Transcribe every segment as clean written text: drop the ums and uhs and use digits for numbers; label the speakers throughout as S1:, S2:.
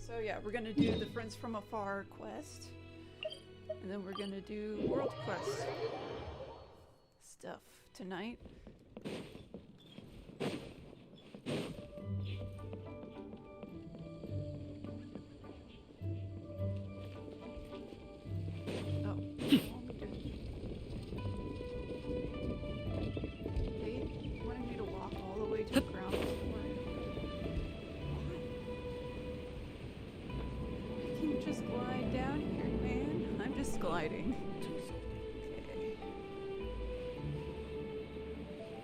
S1: So yeah, we're gonna do the Friends from Afar quest. And then we're gonna do world quest stuff tonight. Oh. They wanted me to walk all the way to the ground floor. I can just glide down here, man. I'm just gliding. Okay.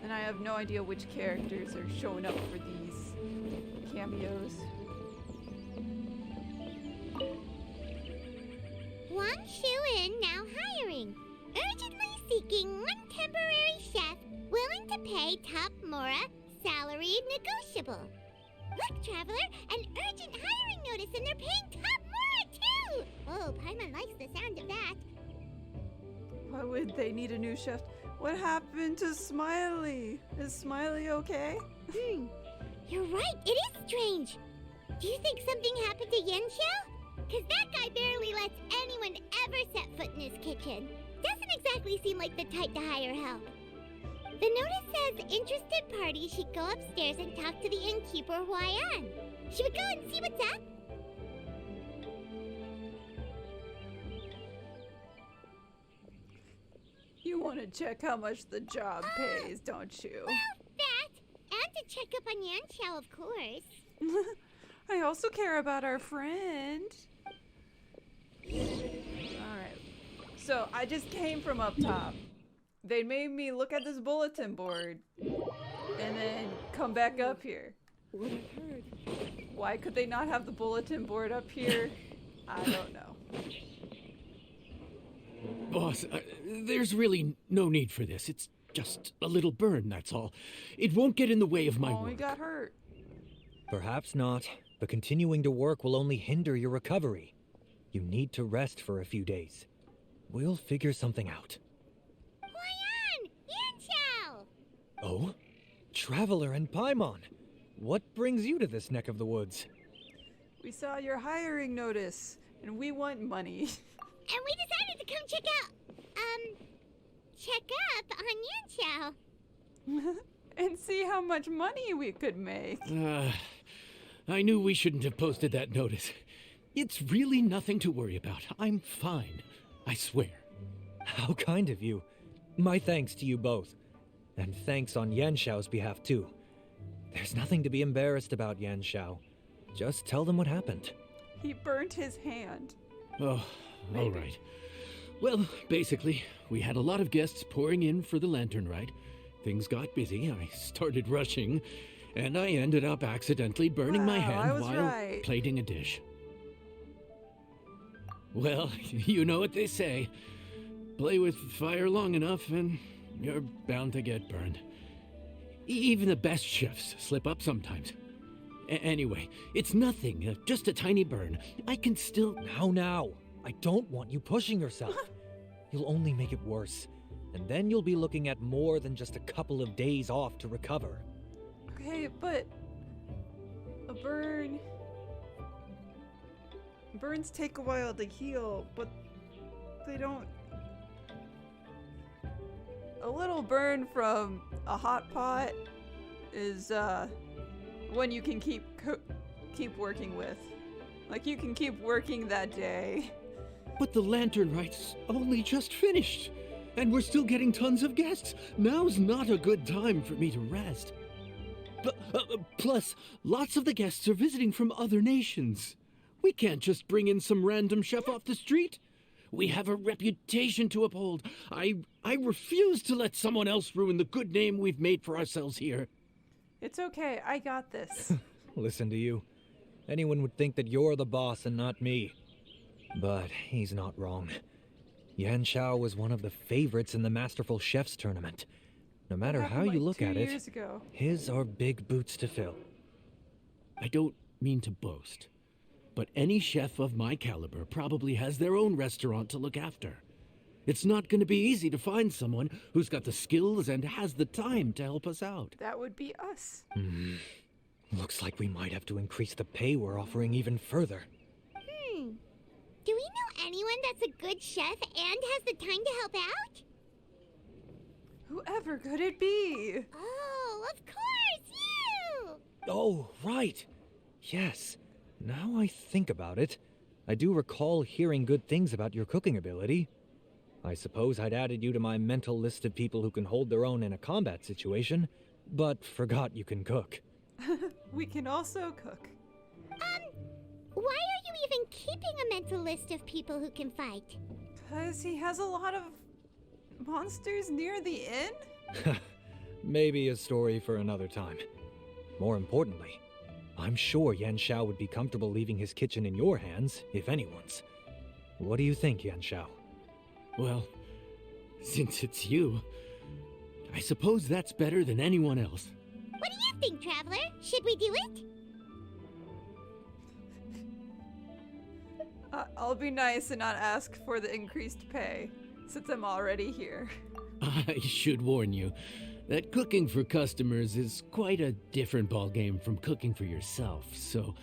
S1: And I have no idea which characters are showing up for these cameos.
S2: Wang Shu-in now hiring. Urgently seeking one temporary chef willing to pay top Mora salary negotiable. Look, Traveler, an urgent hiring notice and they're paying top Mora too! Oh, Paimon likes the sound of that.
S1: Why would they need a new chef? What happened to Smiley? Is Smiley okay?
S2: You're right, it is strange. Do you think something happened to Yanxiao? Cause that guy barely lets anyone ever set foot in his kitchen. Doesn't exactly seem like the type to hire help. The notice says interested parties should go upstairs and talk to the innkeeper Huayan. Should we go and see what's up?
S1: You want to check how much the job pays, don't you?
S2: Well, that, and to check up on Yanxiao, of course.
S1: I also care about our friend. Alright. So, I just came from up top. They made me look at this bulletin board. And then come back up here.
S3: What I heard.
S1: Why could they not have the bulletin board up here? I don't know.
S4: Boss, there's really no need for this. It's just a little burn, that's all. It won't get in the way of my
S1: Oh,
S4: work.
S1: he got hurt.
S5: Perhaps not, but continuing to work will only hinder your recovery. You need to rest for a few days. We'll figure something out.
S2: Huayan! Yanxiao!
S5: Oh? Traveler and Paimon. What brings you to this neck of the woods?
S1: We saw your hiring notice, and we want money.
S2: And we decided to come check up on Yanxiao.
S1: And see how much money we could make.
S4: I knew we shouldn't have posted that notice. It's really nothing to worry about. I'm fine. I swear.
S5: How kind of you. My thanks to you both. And thanks on Yanxiao's behalf too. There's nothing to be embarrassed about, Yanxiao. Just tell them what happened.
S1: He burned his hand.
S4: Oh, all right. Well, basically, we had a lot of guests pouring in for the lantern ride. Things got busy, I started rushing, and I ended up accidentally burning my
S1: Wow, I
S4: hand
S1: was
S4: while
S1: right.
S4: plating a dish. Well, you know what they say. Play with fire long enough and you're bound to get burned. Even the best chefs slip up sometimes. Anyway, it's nothing, just a tiny burn. I can still...
S5: Now. I don't want you pushing yourself. You'll only make it worse. And then you'll be looking at more than just a couple of days off to recover.
S1: Okay, but a burn... Burns take a while to heal, but they don't... A little burn from a hot pot is one you can keep working with. Like, you can keep working that day.
S4: But the lantern ride's only just finished. And we're still getting tons of guests. Now's not a good time for me to rest. Plus, lots of the guests are visiting from other nations. We can't just bring in some random chef off the street. We have a reputation to uphold. I refuse to let someone else ruin the good name we've made for ourselves here.
S1: It's okay, I got this.
S5: Listen to you. Anyone would think that you're the boss and not me. But he's not wrong. Yanxiao was one of the favorites in the Masterful Chefs tournament. No matter how you look at it,
S1: years ago.
S5: his are big boots to fill.
S4: I don't mean to boast, but any chef of my caliber probably has their own restaurant to look after. It's not going to be easy to find someone who's got the skills and has the time to help us out.
S1: That would be us.
S5: Looks like we might have to increase the pay we're offering even further.
S2: Do we know anyone that's a good chef and has the time to help out?
S1: Whoever could it be?
S2: Oh, of course, you!
S5: Oh, right. Yes. Now I think about it, I do recall hearing good things about your cooking ability. I suppose I'd added you to my mental list of people who can hold their own in a combat situation, but forgot you can cook.
S1: We can also cook.
S2: Why are you even keeping a mental list of people who can fight?
S1: 'Cause he has a lot of monsters near the inn?
S5: Maybe a story for another time. More importantly, I'm sure Yan Xiao would be comfortable leaving his kitchen in your hands, if anyone's. What do you think, Yan Xiao?
S4: Well, since it's you, I suppose that's better than anyone else.
S2: What do you think, Traveler? Should we do it?
S1: I'll be nice and not ask for the increased pay, since I'm already here.
S4: I should warn you that cooking for customers is quite a different ballgame from cooking for yourself, so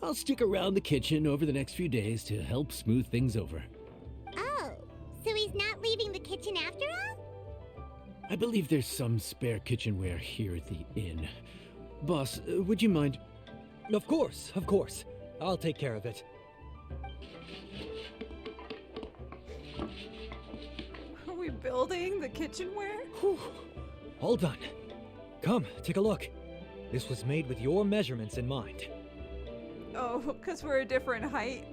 S4: I'll stick around the kitchen over the next few days to help smooth things over.
S2: Oh, so he's not leaving the kitchen after all?
S4: I believe there's some spare kitchenware here at the inn. Boss, would you mind?
S5: Of course, of course. I'll take care of it.
S1: Are we building the kitchenware?
S5: Whew. All done. Come, take a look. This was made with your measurements in mind.
S1: Oh, because we're a different height?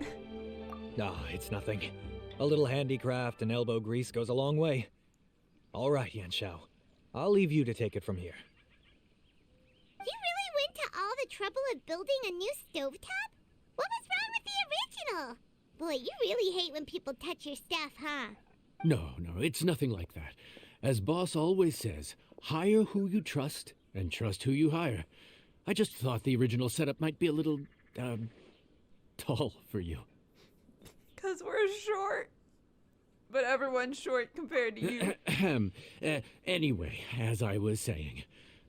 S5: Ah, it's nothing. A little handicraft and elbow grease goes a long way. All right, Yan Xiao. I'll leave you to take it from here.
S2: You really went to all the trouble of building a new stovetop? What was wrong with the original? Boy, you really hate when people touch your stuff, huh?
S4: No, it's nothing like that. As Boss always says, hire who you trust and trust who you hire. I just thought the original setup might be a little, tall for you.
S1: 'Cause we're short. But everyone's short compared to you.
S4: Anyway, as I was saying,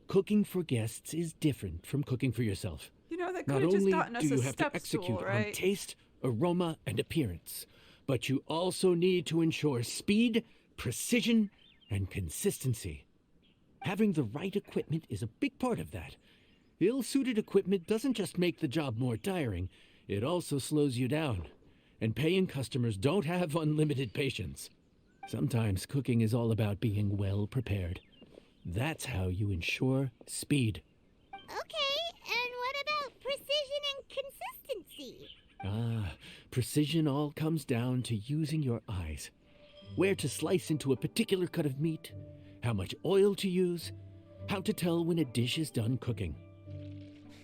S4: cooking for guests is different from cooking for yourself.
S1: You know, that
S4: Not
S1: could have just
S4: only
S1: gotten us
S4: do
S1: a
S4: you have to
S1: step
S4: execute
S1: stool, right?
S4: on taste, aroma, and appearance, but you also need to ensure speed, precision, and consistency. Having the right equipment is a big part of that. Ill-suited equipment doesn't just make the job more tiring, it also slows you down. And paying customers don't have unlimited patience. Sometimes cooking is all about being well prepared. That's how you ensure speed.
S2: Okay, and what about precision and consistency?
S4: Precision all comes down to using your eyes. Where to slice into a particular cut of meat, how much oil to use, how to tell when a dish is done cooking.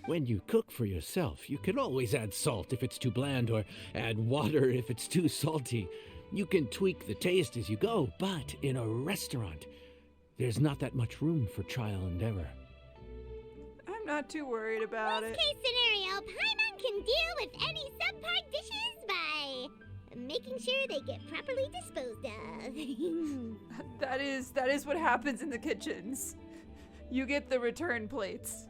S4: When you cook for yourself, you can always add salt if it's too bland or add water if it's too salty. You can tweak the taste as you go, but in a restaurant, there's not that much room for trial and error.
S1: I'm not too worried about it.
S2: Worst case scenario, Paimon can deal with any subpar dishes by making sure they get properly disposed of.
S1: That is what happens in the kitchens. You get the return plates.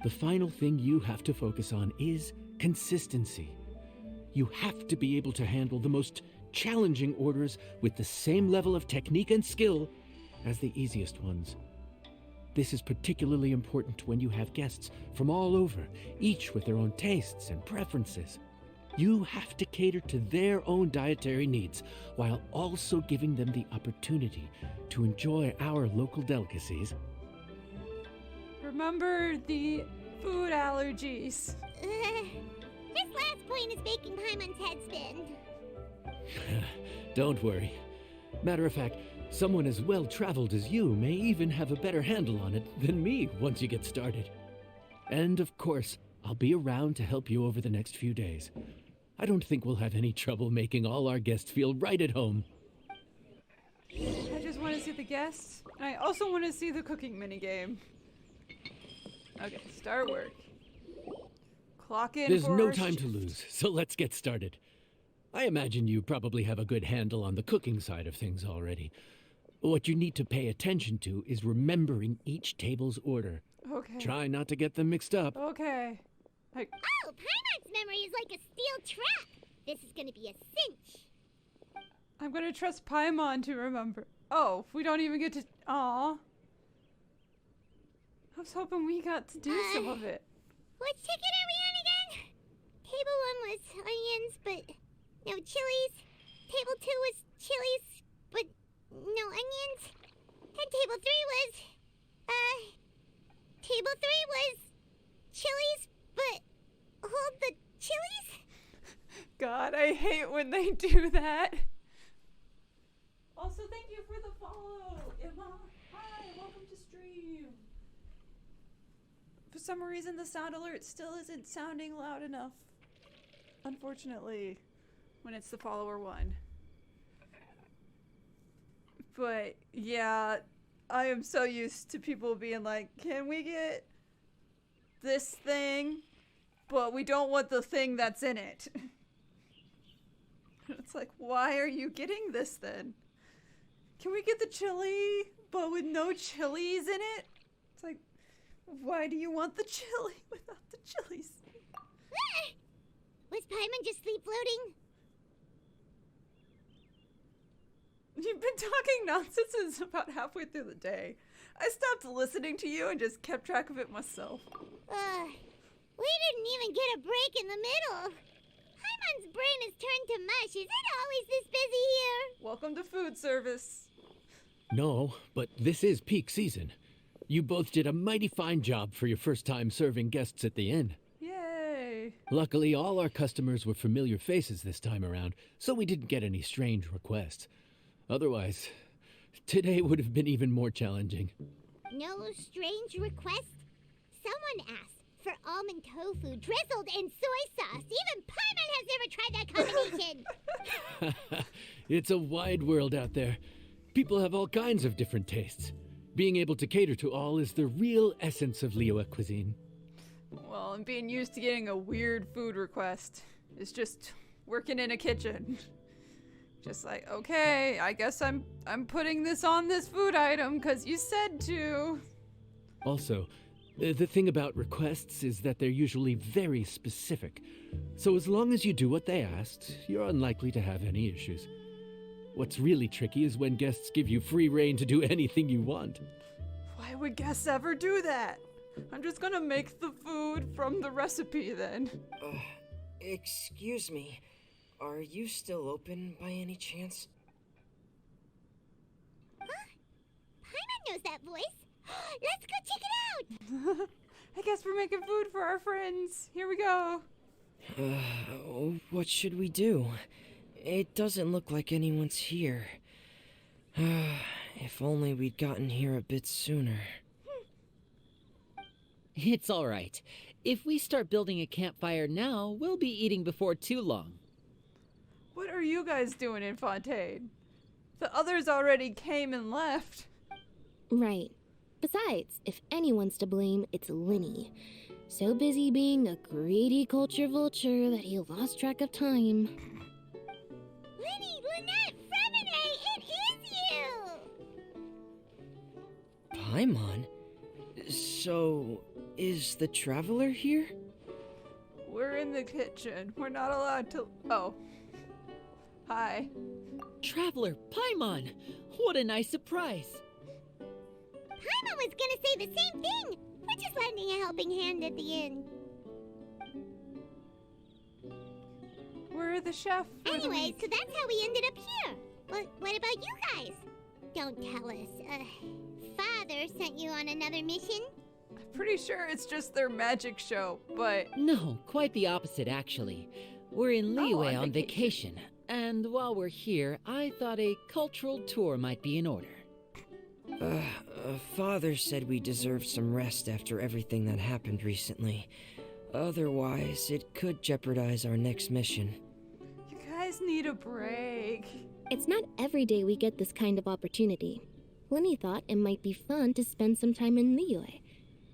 S4: The final thing you have to focus on is consistency. You have to be able to handle the most challenging orders with the same level of technique and skill as the easiest ones. This is particularly important when you have guests from all over, each with their own tastes and preferences. You have to cater to their own dietary needs while also giving them the opportunity to enjoy our local delicacies.
S1: Remember the food allergies.
S2: This last point is making Paimon's head spin.
S4: Don't worry. Matter of fact, someone as well-traveled as you may even have a better handle on it than me once you get started. And of course, I'll be around to help you over the next few days. I don't think we'll have any trouble making all our guests feel right at home.
S1: I just want to see the guests. And I also want to see the cooking minigame. Okay, start work. Clock in.
S4: There's
S1: for
S4: no
S1: our
S4: time to
S1: shift.
S4: lose, so let's get started. I imagine you probably have a good handle on the cooking side of things already. What you need to pay attention to is remembering each table's order.
S1: Okay.
S4: Try not to get them mixed up.
S1: Okay.
S2: Oh, Paimon's memory is like a steel trap. This is gonna be a cinch.
S1: I'm gonna trust Paimon to remember. Oh, we don't even get to. Aw. I was hoping we got to do some of it.
S2: Which ticket are we on again? Table 1 was onions, but no chilies. Table 2 was chilies, but no onions. And table 3 was, table 3 was chilies, but hold the chilies?
S1: God, I hate when they do that. Also, thank you for the follow, Emma. Hi, welcome to stream. For some reason, the sound alert still isn't sounding loud enough. Unfortunately, when it's the follower one. But yeah, I am so used to people being like, can we get this thing? But we don't want the thing that's in it. It's like, why are you getting this then? Can we get the chili, but with no chilies in it? It's like, why do you want the chili without the chilies?
S2: Was Paimon just sleep floating?
S1: You've been talking nonsense since about halfway through the day. I stopped listening to you and just kept track of it myself.
S2: We didn't even get a break in the middle. Paimon's brain has turned to mush. Is it always this busy here?
S1: Welcome to food service.
S4: No, but this is peak season. You both did a mighty fine job for your first time serving guests at the inn.
S1: Yay.
S4: Luckily, all our customers were familiar faces this time around, so we didn't get any strange requests. Otherwise, today would have been even more challenging.
S2: No strange request? Someone asked for almond tofu drizzled in soy sauce. Even Paimon has never tried that combination.
S4: It's a wide world out there. People have all kinds of different tastes. Being able to cater to all is the real essence of Liyue cuisine.
S1: Well, and being used to getting a weird food request is just working in a kitchen. Just like, okay, I guess I'm putting this on this food item because you said to.
S4: Also, the thing about requests is that they're usually very specific. So as long as you do what they asked, you're unlikely to have any issues. What's really tricky is when guests give you free rein to do anything you want.
S1: Why would guests ever do that? I'm just gonna make the food from the recipe then.
S3: Excuse me. Are you still open by any chance?
S2: Huh? Paimon knows that voice. Let's go check it out.
S1: I guess we're making food for our friends. Here we go.
S3: What should we do? It doesn't look like anyone's here. If only we'd gotten here a bit sooner.
S6: It's all right. If we start building a campfire now, we'll be eating before too long.
S1: What are you guys doing in Fontaine? The others already came and left.
S7: Right. Besides, if anyone's to blame, it's Lyney. So busy being a greedy culture vulture that he lost track of time.
S2: Lyney, Lynette, Freminet, it is you!
S3: Paimon? So, is the traveler here?
S1: We're in the kitchen. We're not allowed to. Oh. Hi.
S6: Traveler, Paimon! What a nice surprise!
S2: Paimon was gonna say the same thing. We're just lending a helping hand at the end.
S1: We're the chef. for the
S2: Anyway,
S1: week.
S2: so that's how we ended up here. But what about you guys? Don't tell us. Father sent you on another mission?
S1: I'm pretty sure it's just their magic show, but
S6: No, quite the opposite, actually. We're in Liyue
S1: on
S6: on vacation, and while we're here, I thought a cultural tour might be in order.
S3: Father said we deserve some rest after everything that happened recently. Otherwise, it could jeopardize our next mission.
S1: you guys need a break.
S7: It's not every day we get this kind of opportunity. Lyney thought it might be fun to spend some time in Liyue,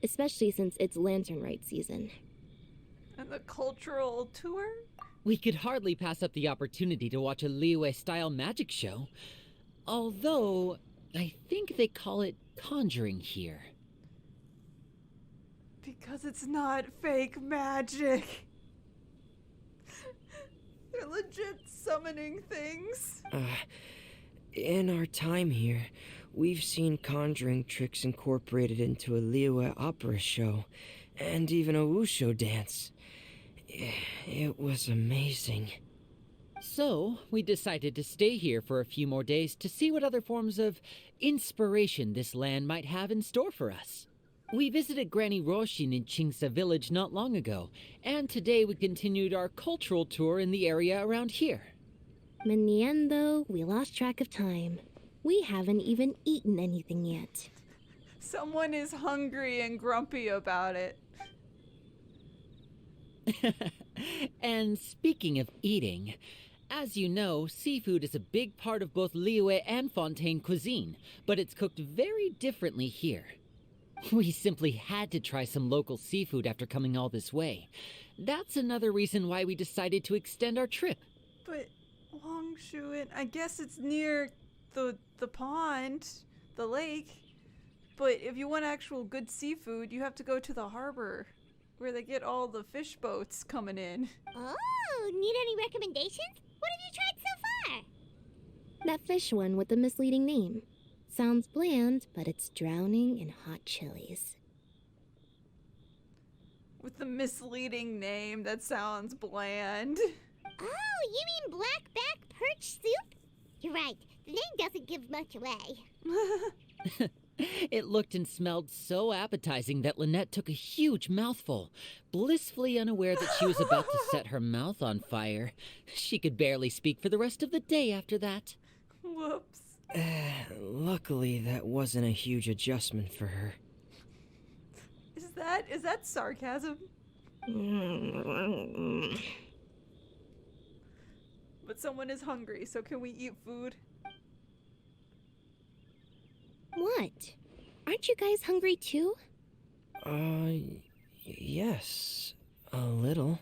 S7: especially since it's Lantern Rite season.
S1: And the cultural tour?
S6: We could hardly pass up the opportunity to watch a Liyue-style magic show. Although, I think they call it conjuring here.
S1: Because it's not fake magic. They're legit summoning things.
S3: In our time here, we've seen conjuring tricks incorporated into a Liyue opera show, and even a wushu dance. It was amazing.
S6: So, we decided to stay here for a few more days to see what other forms of inspiration this land might have in store for us. We visited Granny Roshin in Chingsa village not long ago, and today we continued our cultural tour in the area around here.
S7: In the end, though, we lost track of time. We haven't even eaten anything yet.
S1: Someone is hungry and grumpy about it.
S6: And speaking of eating, as you know, seafood is a big part of both Liyue and Fontaine cuisine, but it's cooked very differently here. We simply had to try some local seafood after coming all this way. That's another reason why we decided to extend our trip.
S1: But Longshuan, I guess it's near the pond, the lake. But if you want actual good seafood, you have to go to the harbor, where they get all the fish boats coming in.
S2: Oh, need any recommendations? What have you tried so far?
S7: That fish one with the misleading name. Sounds bland, but it's drowning in hot chilies.
S1: With the misleading name, that sounds bland.
S2: Oh, you mean blackback perch soup? You're right, the name doesn't give much away.
S6: It looked and smelled so appetizing that Lynette took a huge mouthful, blissfully unaware that she was about to set her mouth on fire. She could barely speak for the rest of the day after that.
S1: Whoops.
S3: Luckily, that wasn't a huge adjustment for her.
S1: Is that sarcasm? But someone is hungry, so can we eat food?
S7: What? Aren't you guys hungry too?
S3: Yes, a little.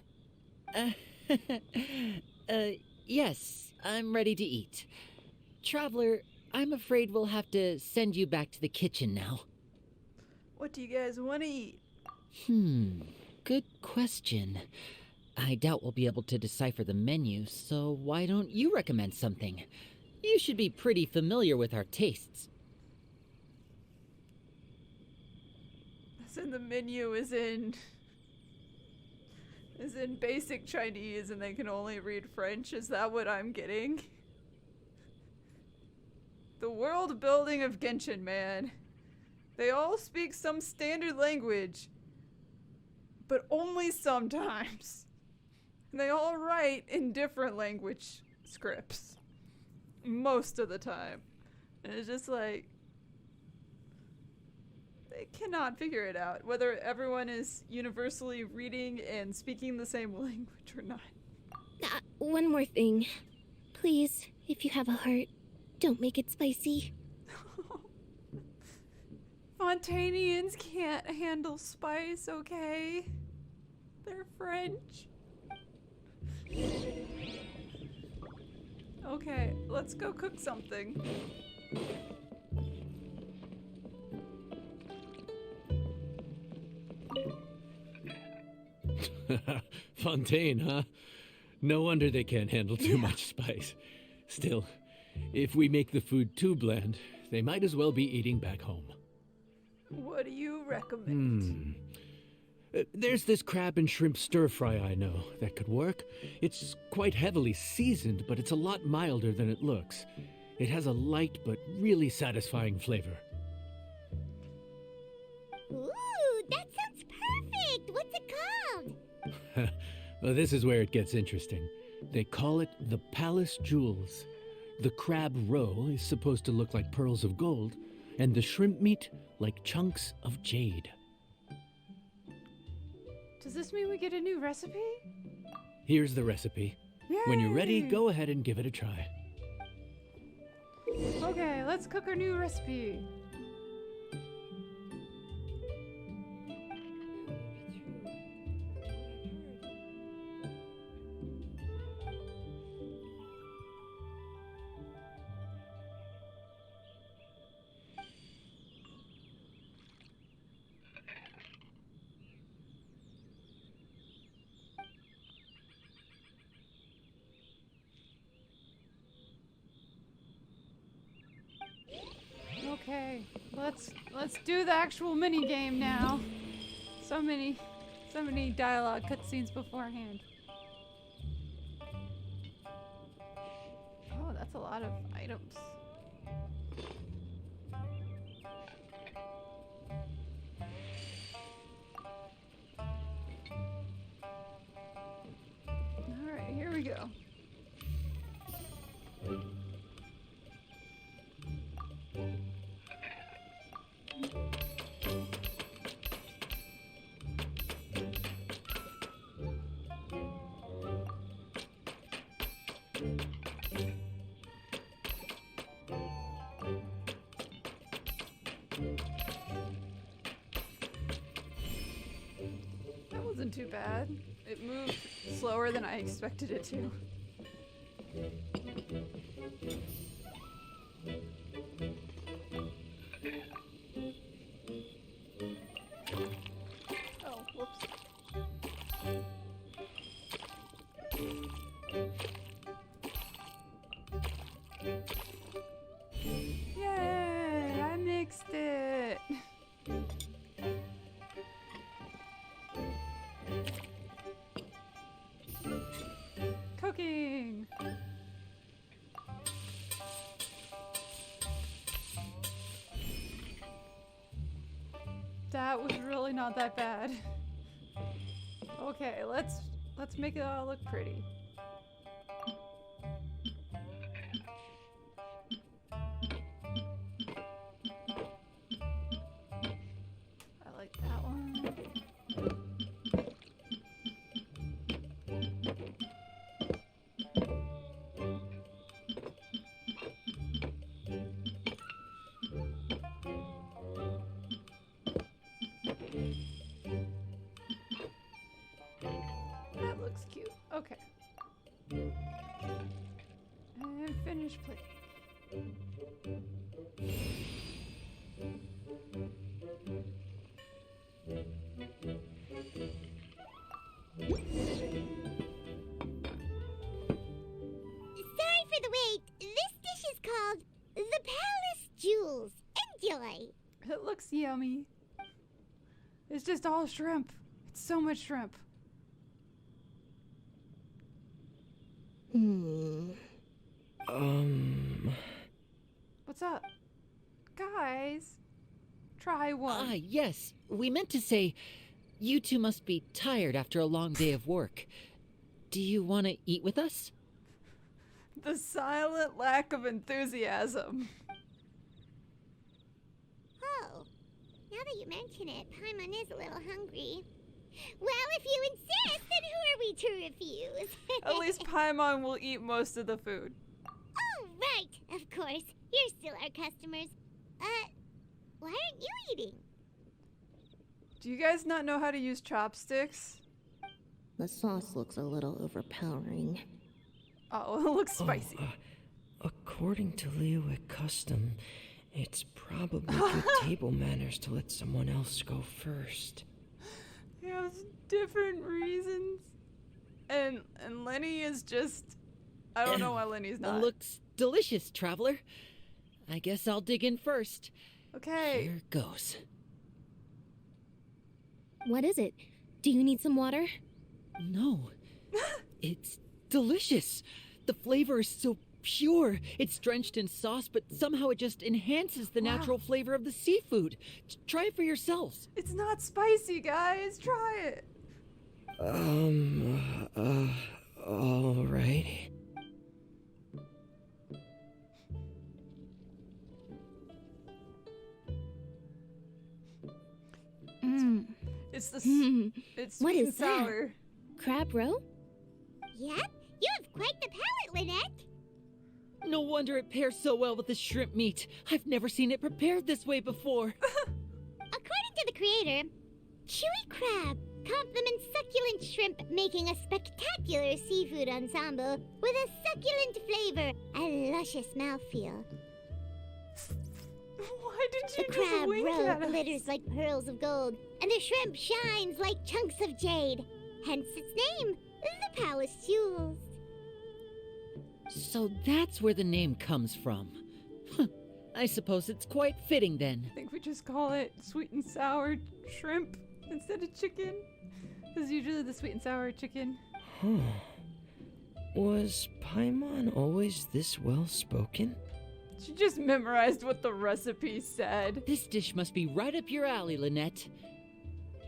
S6: Yes, I'm ready to eat. Traveler, I'm afraid we'll have to send you back to the kitchen now.
S1: What do you guys want to eat?
S6: Good question. I doubt we'll be able to decipher the menu, so why don't you recommend something? You should be pretty familiar with our tastes.
S1: As in the menu is in basic Chinese and they can only read French. Is that what I'm getting? The world building of Genshin, man. They all speak some standard language, but only sometimes. And they all write in different language scripts most of the time. And it's just like, they cannot figure it out, whether everyone is universally reading and speaking the same language or not.
S7: One more thing. Please, if you have a heart, don't make it spicy.
S1: Fontainians can't handle spice, okay? They're French. Okay, let's go cook something.
S4: Fontaine, huh? No wonder they can't handle too much spice. Still, if we make the food too bland, they might as well be eating back home.
S1: What do you recommend?
S4: There's this crab and shrimp stir-fry I know that could work. It's quite heavily seasoned, but it's a lot milder than it looks. It has a light but really satisfying flavor.
S2: Ooh, that sounds perfect! What's it called?
S4: Well, this is where it gets interesting. They call it the Palace Jewels. The crab roe is supposed to look like pearls of gold, and the shrimp meat like chunks of jade.
S1: Does this mean we get a new recipe?
S4: Here's the recipe. When you're ready,
S1: Yay!
S4: go ahead and give it a try.
S1: Okay, let's cook our new recipe. Okay, let's do the actual mini game now. So many dialogue cutscenes beforehand. Oh, that's a lot of items. All right, here we go. That wasn't too bad. It moved slower than I expected it to. Oh, whoops. Yay! I mixed it! Cooking! That was really not that bad. Okay, let's make it all look pretty. I like that one. That looks cute. Okay. And finish plate.
S2: Sorry for the wait. This dish is called the Palace Jewels. Enjoy.
S1: It looks yummy. It's just all shrimp. It's so much shrimp. What's up? Guys, try one.
S6: Ah, yes. We meant to say, you two must be tired after a long day of work. Do you want to eat with us?
S1: The silent lack of enthusiasm.
S2: Oh, now that you mention it, Paimon is a little hungry. Well, if you insist, then who are we to refuse?
S1: At least Paimon will eat most of the food.
S2: Oh, right. Of course. You're still our customers. Why aren't you eating?
S1: Do you guys not know how to use chopsticks?
S7: The sauce looks a little overpowering.
S1: Oh, it looks spicy.
S3: According to Liyue custom, it's probably good table manners to let someone else go first.
S1: He has different reasons. And Lyney is just... I don't know why Lenny's not.
S6: Looks delicious, traveler. I guess I'll dig in first.
S1: Okay.
S6: Here goes.
S7: What is it? Do you need some water?
S6: No. It's delicious. The flavor is so pure. It's drenched in sauce, but somehow it just enhances the natural flavor of the seafood. Try it for yourselves.
S1: It's not spicy, guys. Try it.
S3: All right.
S1: It's the it's
S7: What
S1: sweet
S7: is
S1: and sour.
S7: Crab roe?
S2: Yep, you have quite the palate, Lynette.
S6: No wonder it pairs so well with the shrimp meat. I've never seen it prepared this way before.
S2: According to the creator, chewy crab complements succulent shrimp, making a spectacular seafood ensemble with a succulent flavor and luscious mouthfeel.
S1: Why did you
S2: The
S1: just
S2: crab
S1: wink
S2: roe
S1: at us?
S2: glitters like pearls of gold, and the shrimp shines like chunks of jade. Hence its name, the Palace Jewels.
S6: So that's where the name comes from. I suppose it's quite fitting then.
S1: I think we just call it sweet and sour shrimp instead of chicken. This is usually the sweet and sour chicken.
S3: Huh. Was Paimon always this well spoken?
S1: She just memorized what the recipe said.
S6: This dish must be right up your alley, Lynette.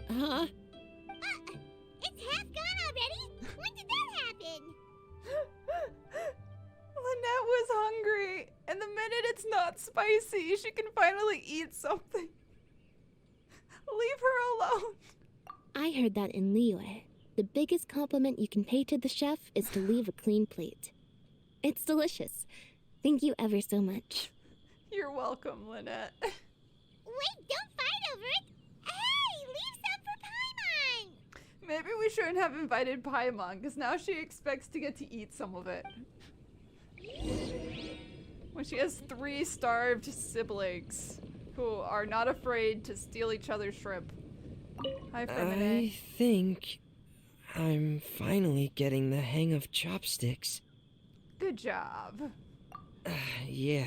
S6: Huh?
S2: It's half gone already? When did that happen?
S1: Lynette was hungry, and the minute it's not spicy, she can finally eat something. Leave her alone.
S7: I heard that in Liyue. The biggest compliment you can pay to the chef is to leave a clean plate. It's delicious. Thank you ever so much.
S1: You're welcome, Lynette.
S2: Wait, don't fight over it! Hey, leave some for Paimon!
S1: Maybe we shouldn't have invited Paimon, because now she expects to get to eat some of it. When she has 3 starved siblings who are not afraid to steal each other's shrimp. Hi, Freminet.
S3: I think I'm finally getting the hang of chopsticks.
S1: Good job.
S3: Yeah.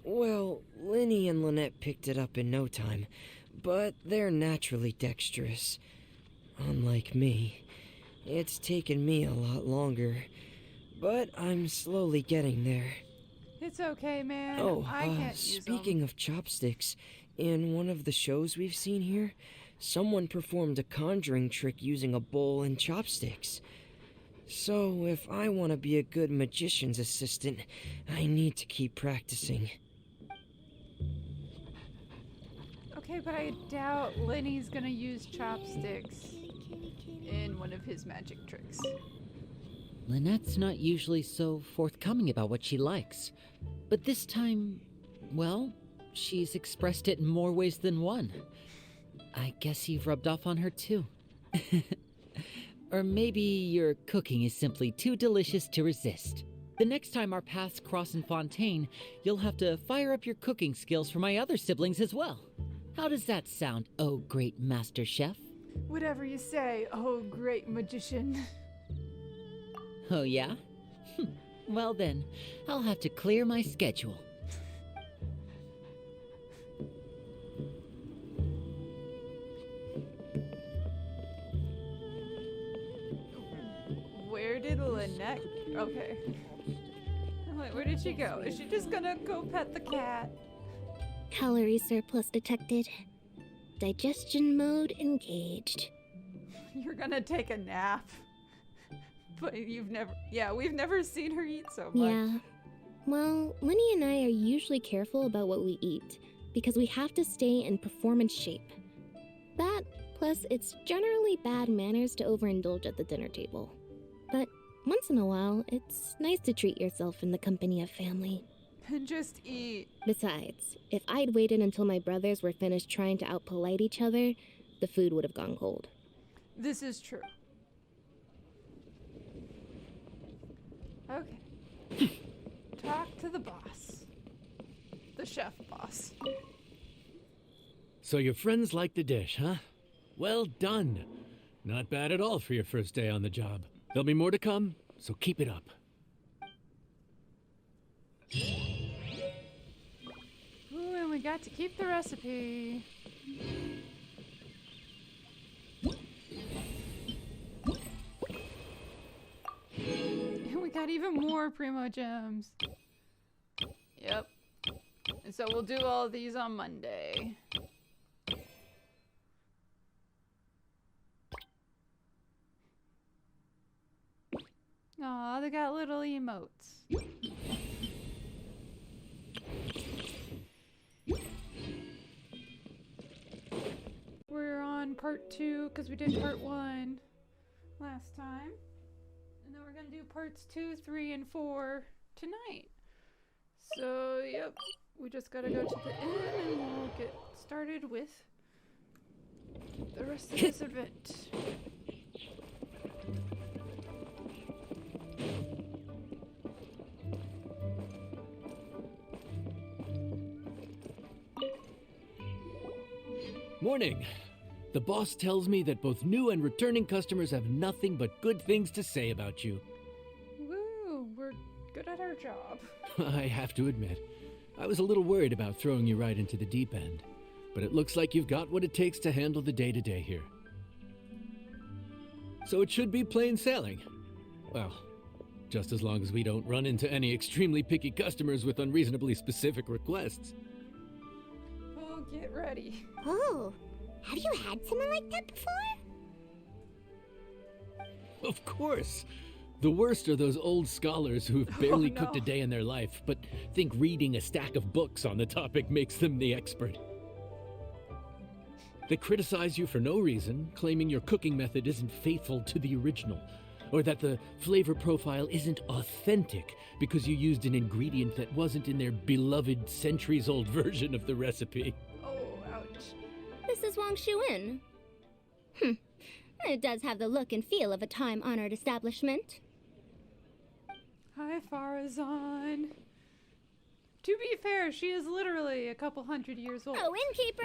S3: Well, Lyney and Lynette picked it up in no time, but they're naturally dexterous. Unlike me, it's taken me a lot longer, but I'm slowly getting there.
S1: It's okay, man.
S3: Oh,
S1: I can't use them.
S3: speaking of chopsticks, in one of the shows we've seen here, someone performed a conjuring trick using a bowl and chopsticks. So, if I want to be a good magician's assistant, I need to keep practicing.
S1: Okay, but I doubt Lyney's gonna use chopsticks in one of his magic tricks.
S6: Lynette's not usually so forthcoming about what she likes. But this time, well, she's expressed it in more ways than one. I guess you've rubbed off on her too. Or maybe your cooking is simply too delicious to resist. The next time our paths cross in Fontaine, you'll have to fire up your cooking skills for my other siblings as well. How does that sound, oh great master chef?
S1: Whatever you say, oh great magician.
S6: Oh yeah? Well then, I'll have to clear my schedule.
S1: Where did Lynette? Okay. I'm like, where did she go? Is she just gonna go pet the cat?
S7: Calorie surplus detected. Digestion mode engaged.
S1: You're gonna take a nap. But we've never seen her eat so much.
S7: Yeah. Well, Lyney and I are usually careful about what we eat, because we have to stay in performance shape. That, plus it's generally bad manners to overindulge at the dinner table. But once in a while, it's nice to treat yourself in the company of family.
S1: And just eat.
S7: Besides, if I'd waited until my brothers were finished trying to outpolite each other, the food would have gone cold.
S1: This is true. Okay. Talk to the boss. The chef boss.
S4: So your friends like the dish, huh? Well done. Not bad at all for your first day on the job. There'll be more to come, so keep it up.
S1: Ooh, and we got to keep the recipe. And we got even more Primo Gems. Yep. And so we'll do all of these on Monday. Aw, they got little emotes. We're on part 2 because we did part 1 last time. And then we're going to do parts 2, 3, and 4 tonight. So, yep, we just got to go to the inn and we'll get started with the rest of this event.
S4: Morning. The boss tells me that both new and returning customers have nothing but good things to say about you.
S1: Woo, we're good at our job.
S4: I have to admit, I was a little worried about throwing you right into the deep end, but it looks like you've got what it takes to handle the day-to-day here. So it should be plain sailing. Well, just as long as we don't run into any extremely picky customers with unreasonably specific requests.
S1: Oh, get ready.
S2: Oh, have you had someone like that before?
S4: Of course! The worst are those old scholars who've barely
S1: no.
S4: cooked a day in their life, but think reading a stack of books on the topic makes them the expert. They criticize you for no reason, claiming your cooking method isn't faithful to the original, or that the flavor profile isn't authentic because you used an ingredient that wasn't in their beloved centuries-old version of the recipe.
S1: Oh, ouch.
S7: This is Wang Shuin. It does have the look and feel of a time-honored establishment.
S1: Hi, Faruzan. To be fair, she is literally a couple 100 years old.
S7: Oh, innkeeper!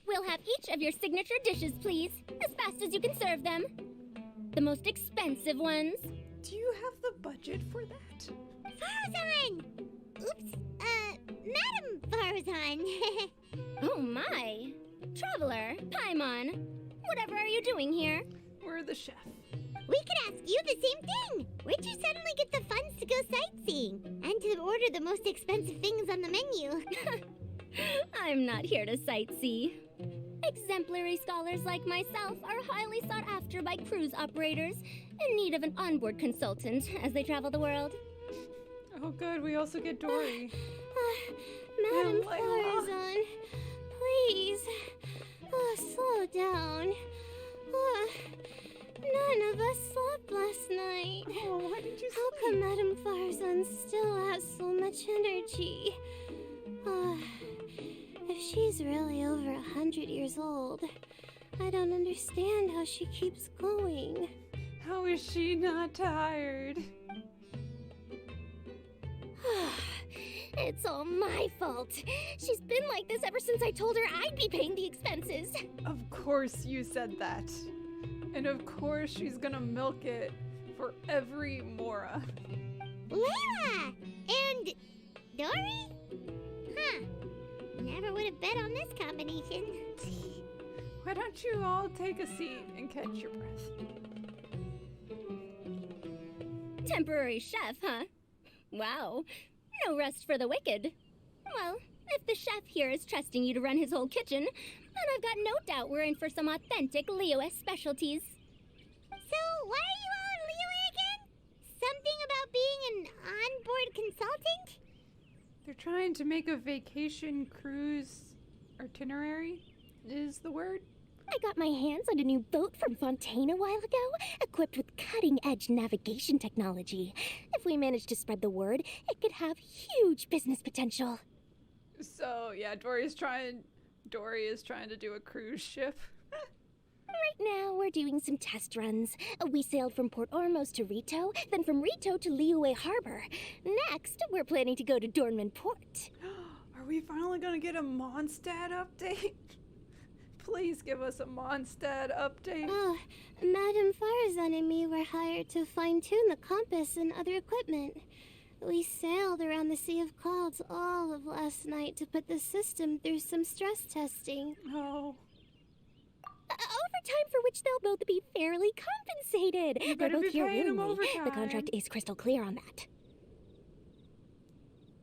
S7: We'll have each of your signature dishes, please, as fast as you can serve them. The most expensive ones.
S1: Do you have the budget for that?
S2: Faruzan! Oops, Madam Faruzan.
S7: Oh my! Traveler, Paimon, whatever are you doing here?
S1: We're the chef.
S2: We could ask you the same thing. Where'd you suddenly get the funds to go sightseeing? And to order the most expensive things on the menu?
S7: I'm not here to sightsee. Exemplary scholars like myself are highly sought after by cruise operators in need of an onboard consultant as they travel the world.
S1: Oh, good. We also get Dori.
S2: Madam
S1: Layla.
S2: Faruzan, please, slow down. None of us slept last night.
S1: Oh, why did you
S2: How come Madam Farzan still has so much energy? If she's really over 100 years old, I don't understand how she keeps going.
S1: How is she not tired?
S7: It's all my fault. She's been like this ever since I told her I'd be paying the expenses.
S1: Of course you said that. And of course she's gonna milk it for every mora.
S2: Layla! And Dori? Huh. Never would have bet on this combination.
S1: Why don't you all take a seat and catch your breath?
S7: Temporary chef, huh? Wow. No rest for the wicked. Well, if the chef here is trusting you to run his whole kitchen, then I've got no doubt we're in for some authentic Liyue specialties.
S2: So, why are you all in Liyue again? Something about being an onboard consultant?
S1: They're trying to make a vacation cruise itinerary, is the word?
S7: I got my hands on a new boat from Fontaine a while ago, equipped with cutting-edge navigation technology. If we manage to spread the word, it could have huge business potential.
S1: So, yeah, Dori is trying to do a cruise ship.
S7: Right now, we're doing some test runs. We sailed from Port Ormos to Rito, then from Rito to Liyue Harbor. Next, we're planning to go to Dornman Port.
S1: Are we finally gonna get a Mondstadt update? Please give us a Mondstadt update.
S2: Oh, Madam Farzan and me were hired to fine-tune the compass and other equipment. We sailed around the Sea of Clouds all of last night to put the system through some stress testing.
S1: Oh.
S7: Overtime for which they'll both be fairly compensated.
S1: You
S7: They're
S1: better
S7: both
S1: be
S7: here
S1: paying 'em
S7: willingly. The
S1: overtime.
S7: contract is crystal clear on that.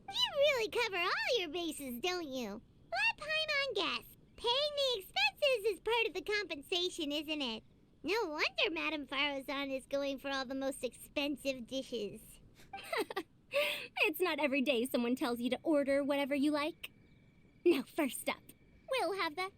S2: You really cover all your bases, don't you? Let Paimon guess. Paying the expenses is part of the compensation, isn't it? No wonder Madam Faruzan is going for all the most expensive dishes.
S7: It's not every day someone tells you to order whatever you like. Now, first up, we'll have the...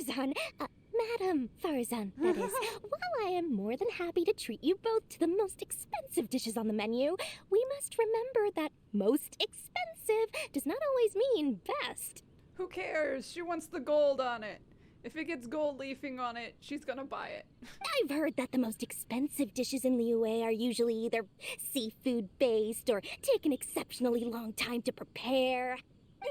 S7: Farzan, Madam Farzan, that is. While I am more than happy to treat you both to the most expensive dishes on the menu, we must remember that most expensive does not always mean best.
S1: Who cares? She wants the gold on it. If it gets gold leafing on it, she's gonna buy it.
S7: I've heard that the most expensive dishes in Liyue are usually either seafood-based or take an exceptionally long time to prepare.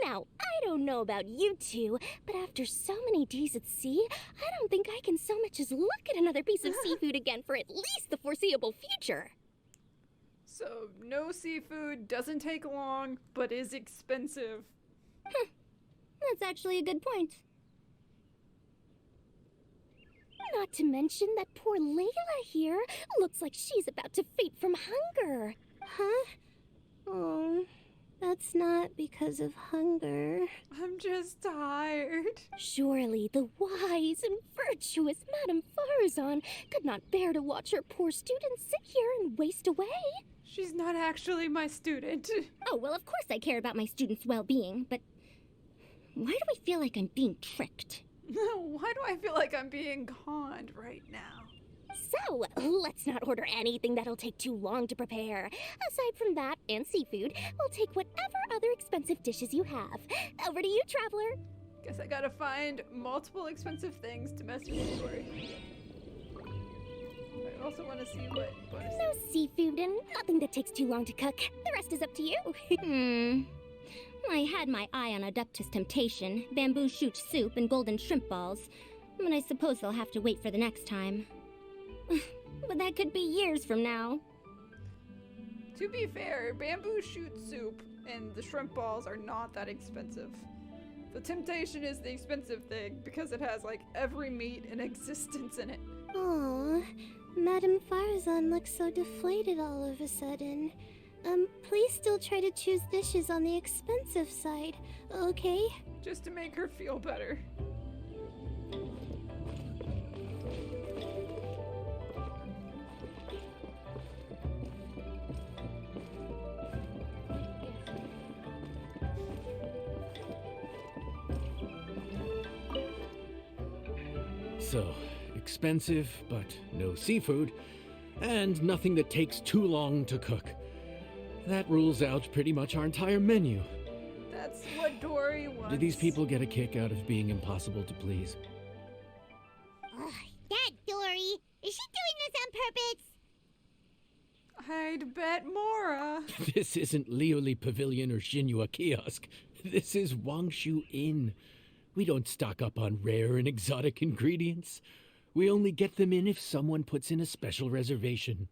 S7: Now, I don't know about you two, but after so many days at sea, I don't think I can so much as look at another piece of seafood again for at least the foreseeable future.
S1: So, no seafood, doesn't take long, but is expensive.
S2: That's actually a good point. Not to mention that poor Layla here looks like she's about to faint from hunger. Huh? Oh, that's not because of hunger.
S1: I'm just tired.
S2: Surely the wise and virtuous Madame Faruzan could not bear to watch her poor students sit here and waste away.
S1: She's not actually my student.
S2: Oh, well, of course I care about my students' well-being, but why do I feel like I'm being tricked?
S1: Why do I feel like I'm being conned right now?
S2: So, let's not order anything that'll take too long to prepare. Aside from that and seafood, we'll take whatever other expensive dishes you have. Over to you, traveler.
S1: Guess I gotta find multiple expensive things to mess with Dori. I also want to see what bonus.
S2: No seafood and nothing that takes too long to cook. The rest is up to you. I had my eye on Adeptus Temptation, bamboo shoot soup, and golden shrimp balls. But I suppose they'll have to wait for the next time. But that could be years from now.
S1: To be fair, bamboo shoot soup and the shrimp balls are not that expensive. The temptation is the expensive thing because it has like every meat in existence in it.
S2: Aww, Madame Faruzan looks so deflated all of a sudden. Please still try to choose dishes on the expensive side, okay?
S1: Just to make her feel better.
S4: So, expensive, but no seafood, and nothing that takes too long to cook. That rules out pretty much our entire menu.
S1: That's what Dori wants.
S4: Do these people get a kick out of being impossible to please?
S2: Ugh, that Dori! Is she doing this on purpose?
S1: I'd bet Mora.
S4: This isn't Lioli Pavilion or Shinua Kiosk. This is Wangshu Inn. We don't stock up on rare and exotic ingredients. We only get them in if someone puts in a special reservation.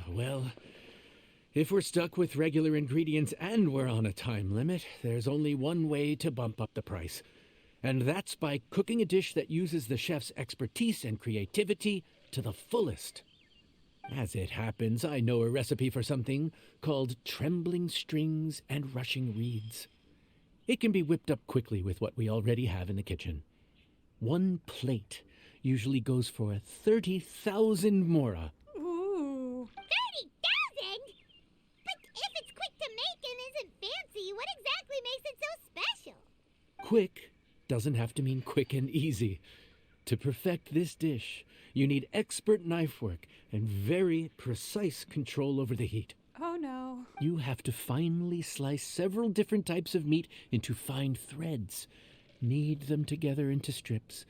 S4: Well, if we're stuck with regular ingredients and we're on a time limit, there's only one way to bump up the price. And that's by cooking a dish that uses the chef's expertise and creativity to the fullest. As it happens, I know a recipe for something called trembling strings and rushing reeds. It can be whipped up quickly with what we already have in the kitchen. One plate usually goes for 30,000 mora.
S1: Ooh.
S2: 30,000? But if it's quick to make and isn't fancy, what exactly makes it so special?
S4: Quick doesn't have to mean quick and easy. To perfect this dish, you need expert knife work and very precise control over the heat.
S1: Oh no.
S4: You have to finely slice several different types of meat into fine threads, knead them together into strips,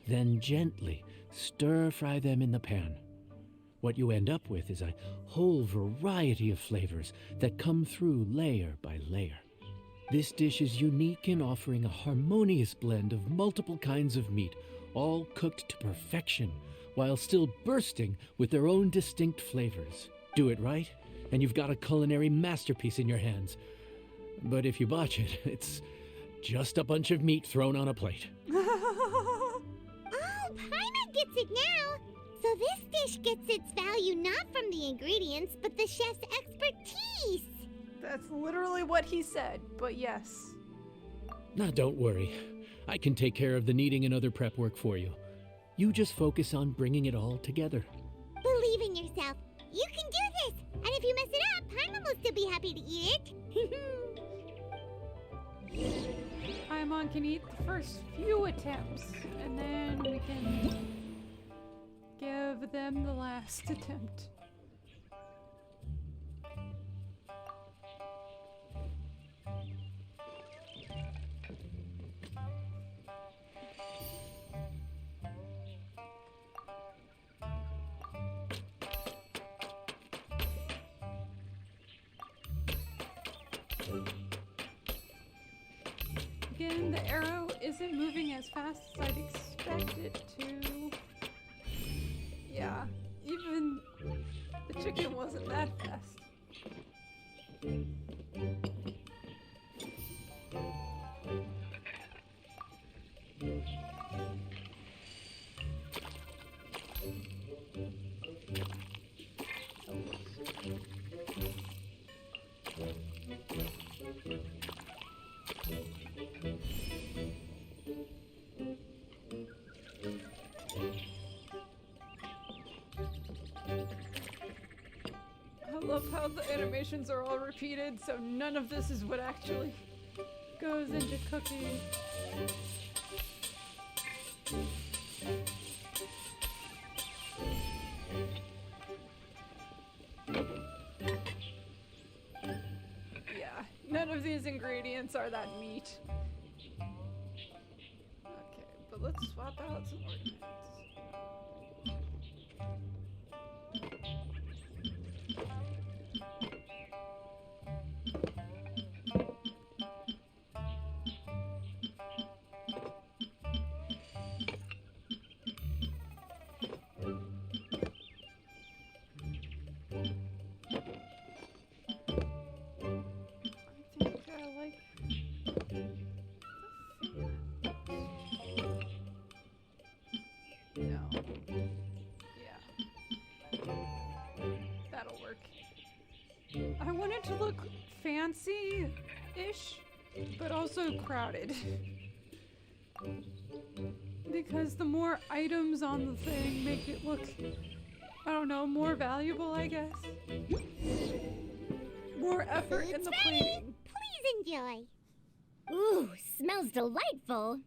S4: then gently stir-fry them in the pan. What you end up with is a whole variety of flavors that come through layer by layer. This dish is unique in offering a harmonious blend of multiple kinds of meat, all cooked to perfection, while still bursting with their own distinct flavors. Do it right, and you've got a culinary masterpiece in your hands. But if you botch it, it's just a bunch of meat thrown on a plate.
S2: Oh, Paimon gets it now! So this dish gets its value not from the ingredients, but the chef's expertise!
S1: That's literally what he said, but yes.
S4: Now, don't worry. I can take care of the kneading and other prep work for you. You just focus on bringing it all together.
S2: Believe in yourself. You can do this! And if you mess it up, Paimon will still be happy to eat it.
S1: Paimon can eat the first few attempts, and then we can give them the last attempt. Again, the arrow isn't moving as fast as I'd expect it to. Yeah, even the chicken wasn't that fast. I love how the animations are all repeated, so none of this is what actually goes into cooking. Yeah, none of these ingredients are that meat. Okay, but let's swap out some ornaments. I want it to look fancy-ish, but also crowded. Because the more items on the thing make it look, I don't know, more valuable, I guess. More effort in the plating.
S2: Please enjoy.
S8: Ooh, smells delightful.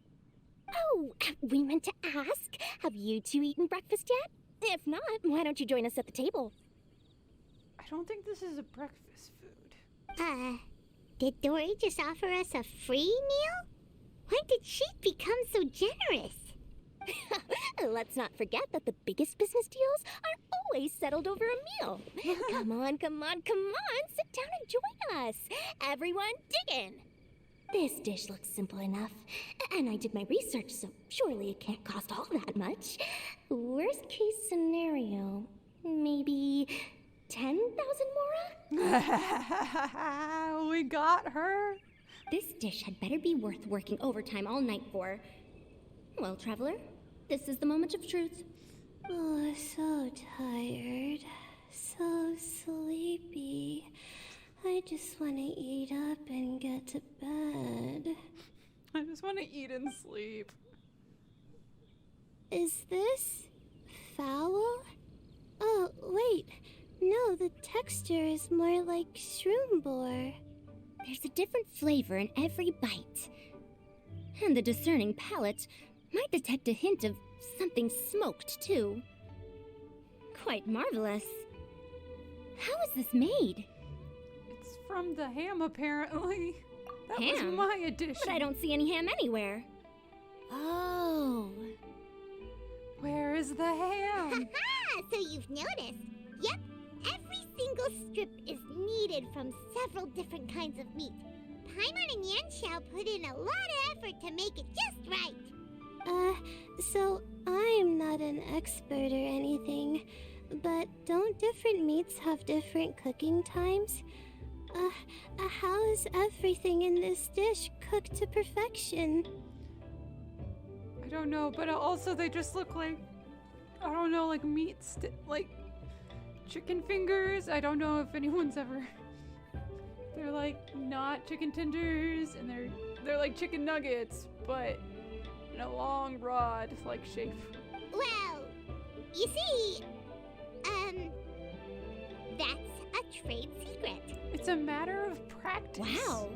S8: Oh, we meant to ask, have you two eaten breakfast yet? If not, why don't you join us at the table?
S1: I don't think this is a breakfast food.
S2: Did Dori just offer us a free meal? When did she become so generous?
S8: Let's not forget that the biggest business deals are always settled over a meal. Come on, come on, come on. Sit down and join us. Everyone, dig in. This dish looks simple enough. And I did my research, so surely it can't cost all that much. Worst case scenario, maybe 10,000 mora?
S1: We got her.
S8: This dish had better be worth working overtime all night for. Well, traveler, this is the moment of truth.
S7: Oh, so tired. So sleepy. I just want to eat up and get to bed.
S1: I just want to eat and sleep.
S7: Is this foul? Oh, wait. No, the texture is more like shroom boar.
S8: There's a different flavor in every bite. And the discerning palate might detect a hint of something smoked, too. Quite marvelous. How is this made?
S1: It's from the ham, apparently. That
S8: Ham?
S1: was my addition.
S8: But I don't see any ham anywhere. Oh.
S1: Where is the ham?
S2: Ha! So you've noticed. Yep, every single strip is needed from several different kinds of meat. Paimon and Yanxiao put in a lot of effort to make it just right.
S7: So I'm not an expert or anything, but don't different meats have different cooking times? How is everything in this dish cooked to perfection?
S1: I don't know, but also they just look like, I don't know, like meat, like chicken fingers. I don't know if anyone's ever. They're like not chicken tenders, and they're like chicken nuggets, but in a long rod like shape.
S2: Well, you see, that's a trade secret.
S1: It's a matter of practice.
S8: Wow.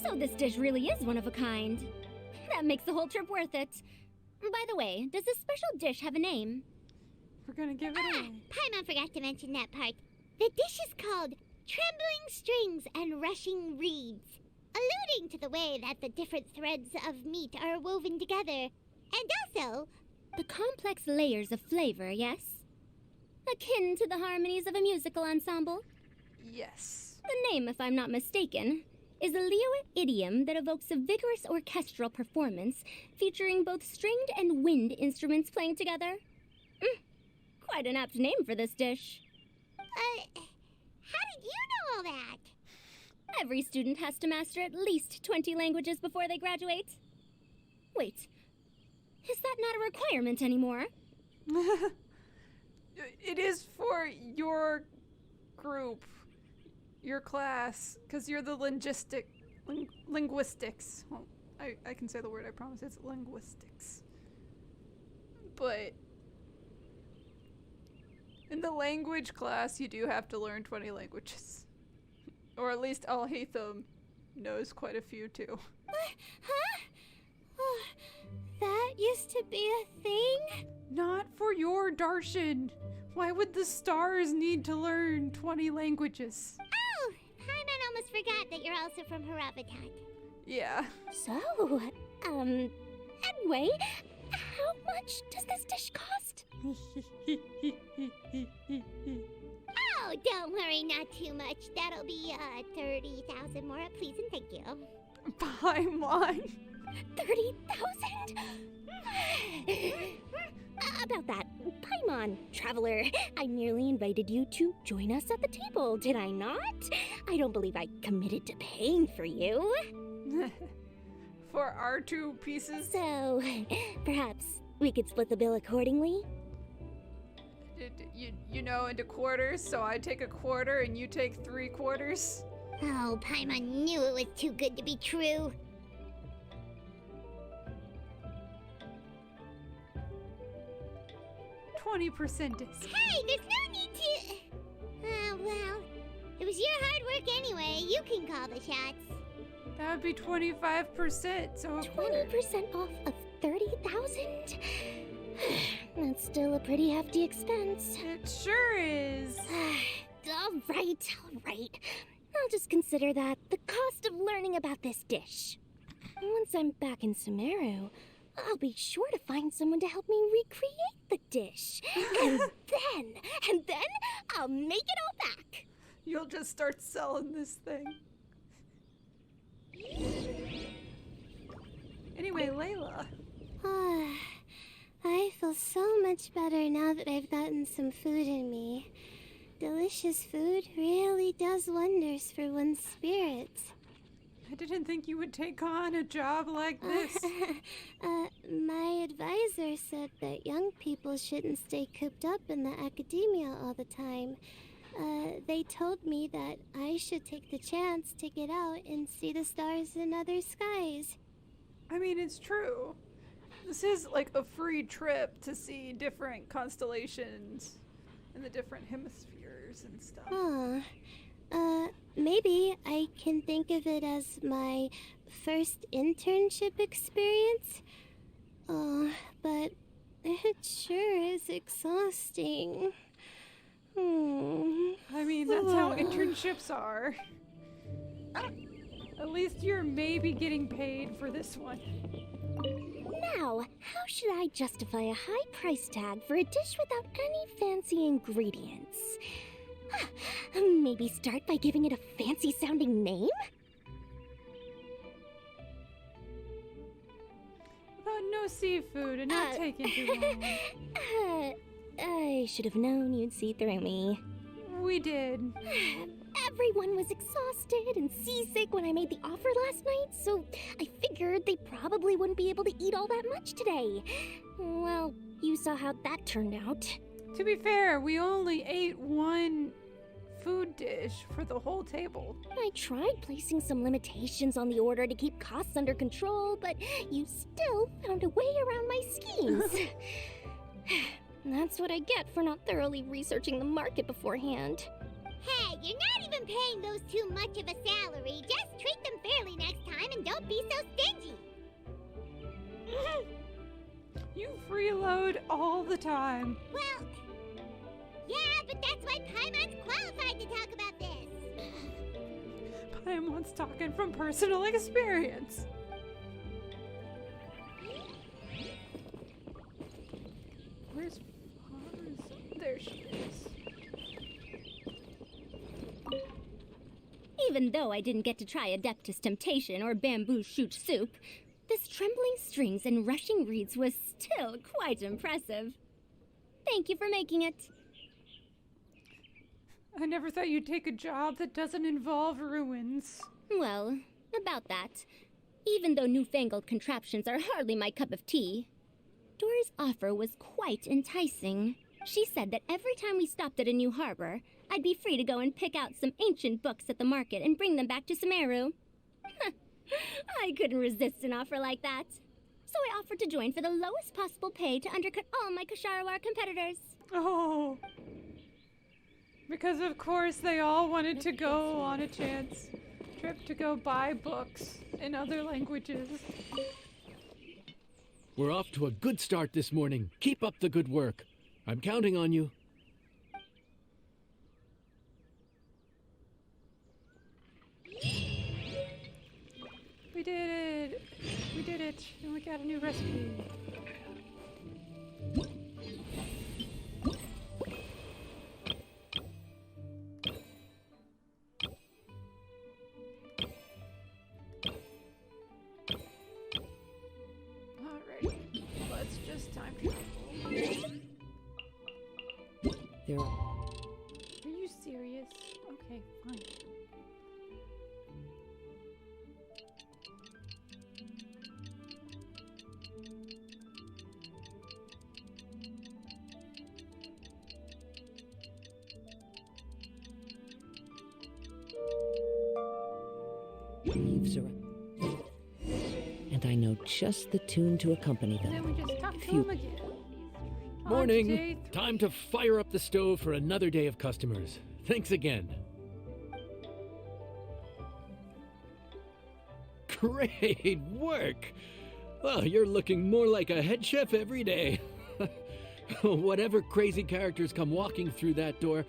S8: So this dish really is one of a kind. That makes the whole trip worth it. By the way, does this special dish have a name?
S1: We're gonna give it away.
S2: Paimon forgot to mention that part. The dish is called Trembling Strings and Rushing Reeds, alluding to the way that the different threads of meat are woven together, and also
S8: The complex layers of flavor, yes? Akin to the harmonies of a musical ensemble?
S1: Yes.
S8: The name, if I'm not mistaken, is a Liyue idiom that evokes a vigorous orchestral performance featuring both stringed and wind instruments playing together. Quite an apt name for this dish.
S2: how did you know all that?
S8: Every student has to master at least 20 languages before they graduate. Wait, is that not a requirement anymore?
S1: It is for your group, your class, because you're the linguistics. Well, I can say the word, I promise. It's linguistics. But in the language class, you do have to learn 20 languages. Or at least Ayato knows quite a few too.
S2: Huh? Oh, that used to be a thing?
S1: Not for your Darshan. Why would the stars need to learn 20 languages?
S2: Oh, Paimon almost forgot that you're also from Haravatat.
S1: Yeah.
S8: So, anyway, how much does this dish cost?
S2: Oh, don't worry, not too much. That'll be 30,000 more, please and thank you.
S1: Paimon.
S8: 30,000? About that, Paimon, traveler, I merely invited you to join us at the table, did I not? I don't believe I committed to paying for you.
S1: For our 2 pieces?
S8: So, perhaps we could split the bill accordingly?
S1: You know, into quarters, so I take a quarter and you take 3/4?
S2: Oh, Paimon knew it was too good to be true.
S1: 20% discount.
S2: Hey, there's no need to... well, it was your hard work anyway. You can call the shots.
S1: That would be 25%, so a quarter.
S8: 20% off of 30,000? That's still a pretty hefty expense.
S1: It sure is.
S8: All right. I'll just consider that the cost of learning about this dish. Once I'm back in Sumeru, I'll be sure to find someone to help me recreate the dish. And then I'll make it all back.
S1: You'll just start selling this thing. Anyway, Layla.
S2: I feel so much better now that I've gotten some food in me. Delicious food really does wonders for one's spirits.
S1: I didn't think you would take on a job like this.
S2: My advisor said that young people shouldn't stay cooped up in the academia all the time. They told me that I should take the chance to get out and see the stars in other skies.
S1: I mean, it's true. This is like a free trip to see different constellations in the different hemispheres and stuff.
S2: Maybe I can think of it as my first internship experience. Oh, but it sure is exhausting.
S1: I mean, that's how internships are. At least you're maybe getting paid for this one.
S8: Now, how should I justify a high price tag for a dish without any fancy ingredients? Maybe start by giving it a fancy sounding name?
S1: About no seafood and not taking too long.
S8: I should have known you'd see through me.
S1: We did.
S8: Everyone was exhausted and seasick when I made the offer last night, so I figured they probably wouldn't be able to eat all that much today. Well, you saw how that turned out.
S1: To be fair, we only ate one food dish for the whole table.
S8: I tried placing some limitations on the order to keep costs under control, but you still found a way around my schemes. That's what I get for not thoroughly researching the market beforehand.
S2: Hey, you're not even paying those too much of a salary. Just treat them fairly next time and don't be so stingy.
S1: You freeload all the time.
S2: Well, yeah, but that's why Paimon's qualified to talk about this.
S1: Paimon's talking from personal experience. Where's Faruzan? There she is.
S8: Even though I didn't get to try Adeptus Temptation or Bamboo Shoot Soup, this trembling strings and rushing reeds was still quite impressive. Thank you for making it.
S1: I never thought you'd take a job that doesn't involve ruins.
S8: Well, about that. Even though newfangled contraptions are hardly my cup of tea, Dori's offer was quite enticing. She said that every time we stopped at a new harbor, I'd be free to go and pick out some ancient books at the market and bring them back to Sumeru. I couldn't resist an offer like that. So I offered to join for the lowest possible pay to undercut all my Ksharawar competitors.
S1: Oh. Because of course they all wanted to go on a chance trip to go buy books in other languages.
S4: We're off to a good start this morning. Keep up the good work. I'm counting on you.
S1: We did it! We did it! And we got a new recipe. Alright, let's just time travel.
S3: There are...
S1: Are you serious? Okay, fine.
S3: leaves around. And I know just the tune to accompany
S1: And
S3: them.
S1: then we just talk to
S3: Phew.
S1: him again. On day
S4: Morning!
S1: 3.
S4: Time to fire up the stove for another day of customers. Thanks again. Great work! Well, you're looking more like a head chef every day. Whatever crazy characters come walking through that door,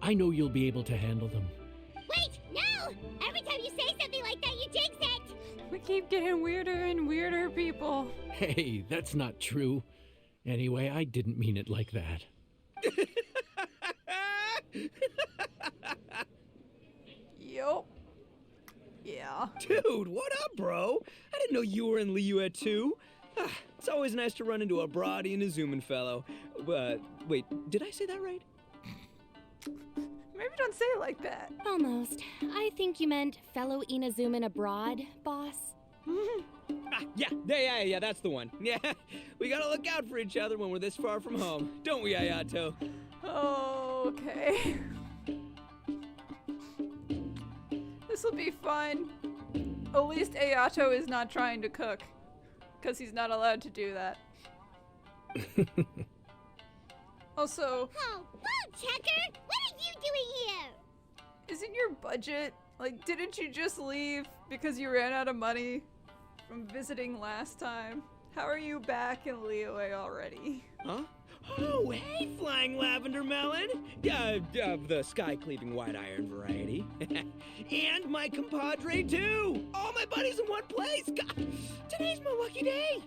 S4: I know you'll be able to handle them.
S2: Wait, no! Every time you say something like that, you jinx it!
S1: We keep getting weirder and weirder people.
S4: Hey, that's not true. Anyway, I didn't mean it like that.
S1: Yup. Yeah.
S9: Dude, what up, bro? I didn't know you were in Liyue too. It's always nice to run into a Brody and a Zoomin fellow. Wait, did I say that right?
S1: Maybe don't say it like that.
S7: Almost. I think you meant fellow Inazuman abroad, boss.
S9: Yeah, that's the one. Yeah, we gotta look out for each other when we're this far from home, don't we, Ayato?
S1: Okay. This'll be fun. At least Ayato is not trying to cook. Because he's not allowed to do that. Also,
S2: Oh, whoa, Checker! What are you doing here?
S1: isn't your budget, like, didn't you just leave because you ran out of money from visiting last time? How are you back in Liyue already?
S9: Huh? Oh, hey, Flying Lavender Melon! Of the sky-cleaving white iron variety. And my compadre, too! All my buddies in one place! God, today's my lucky day!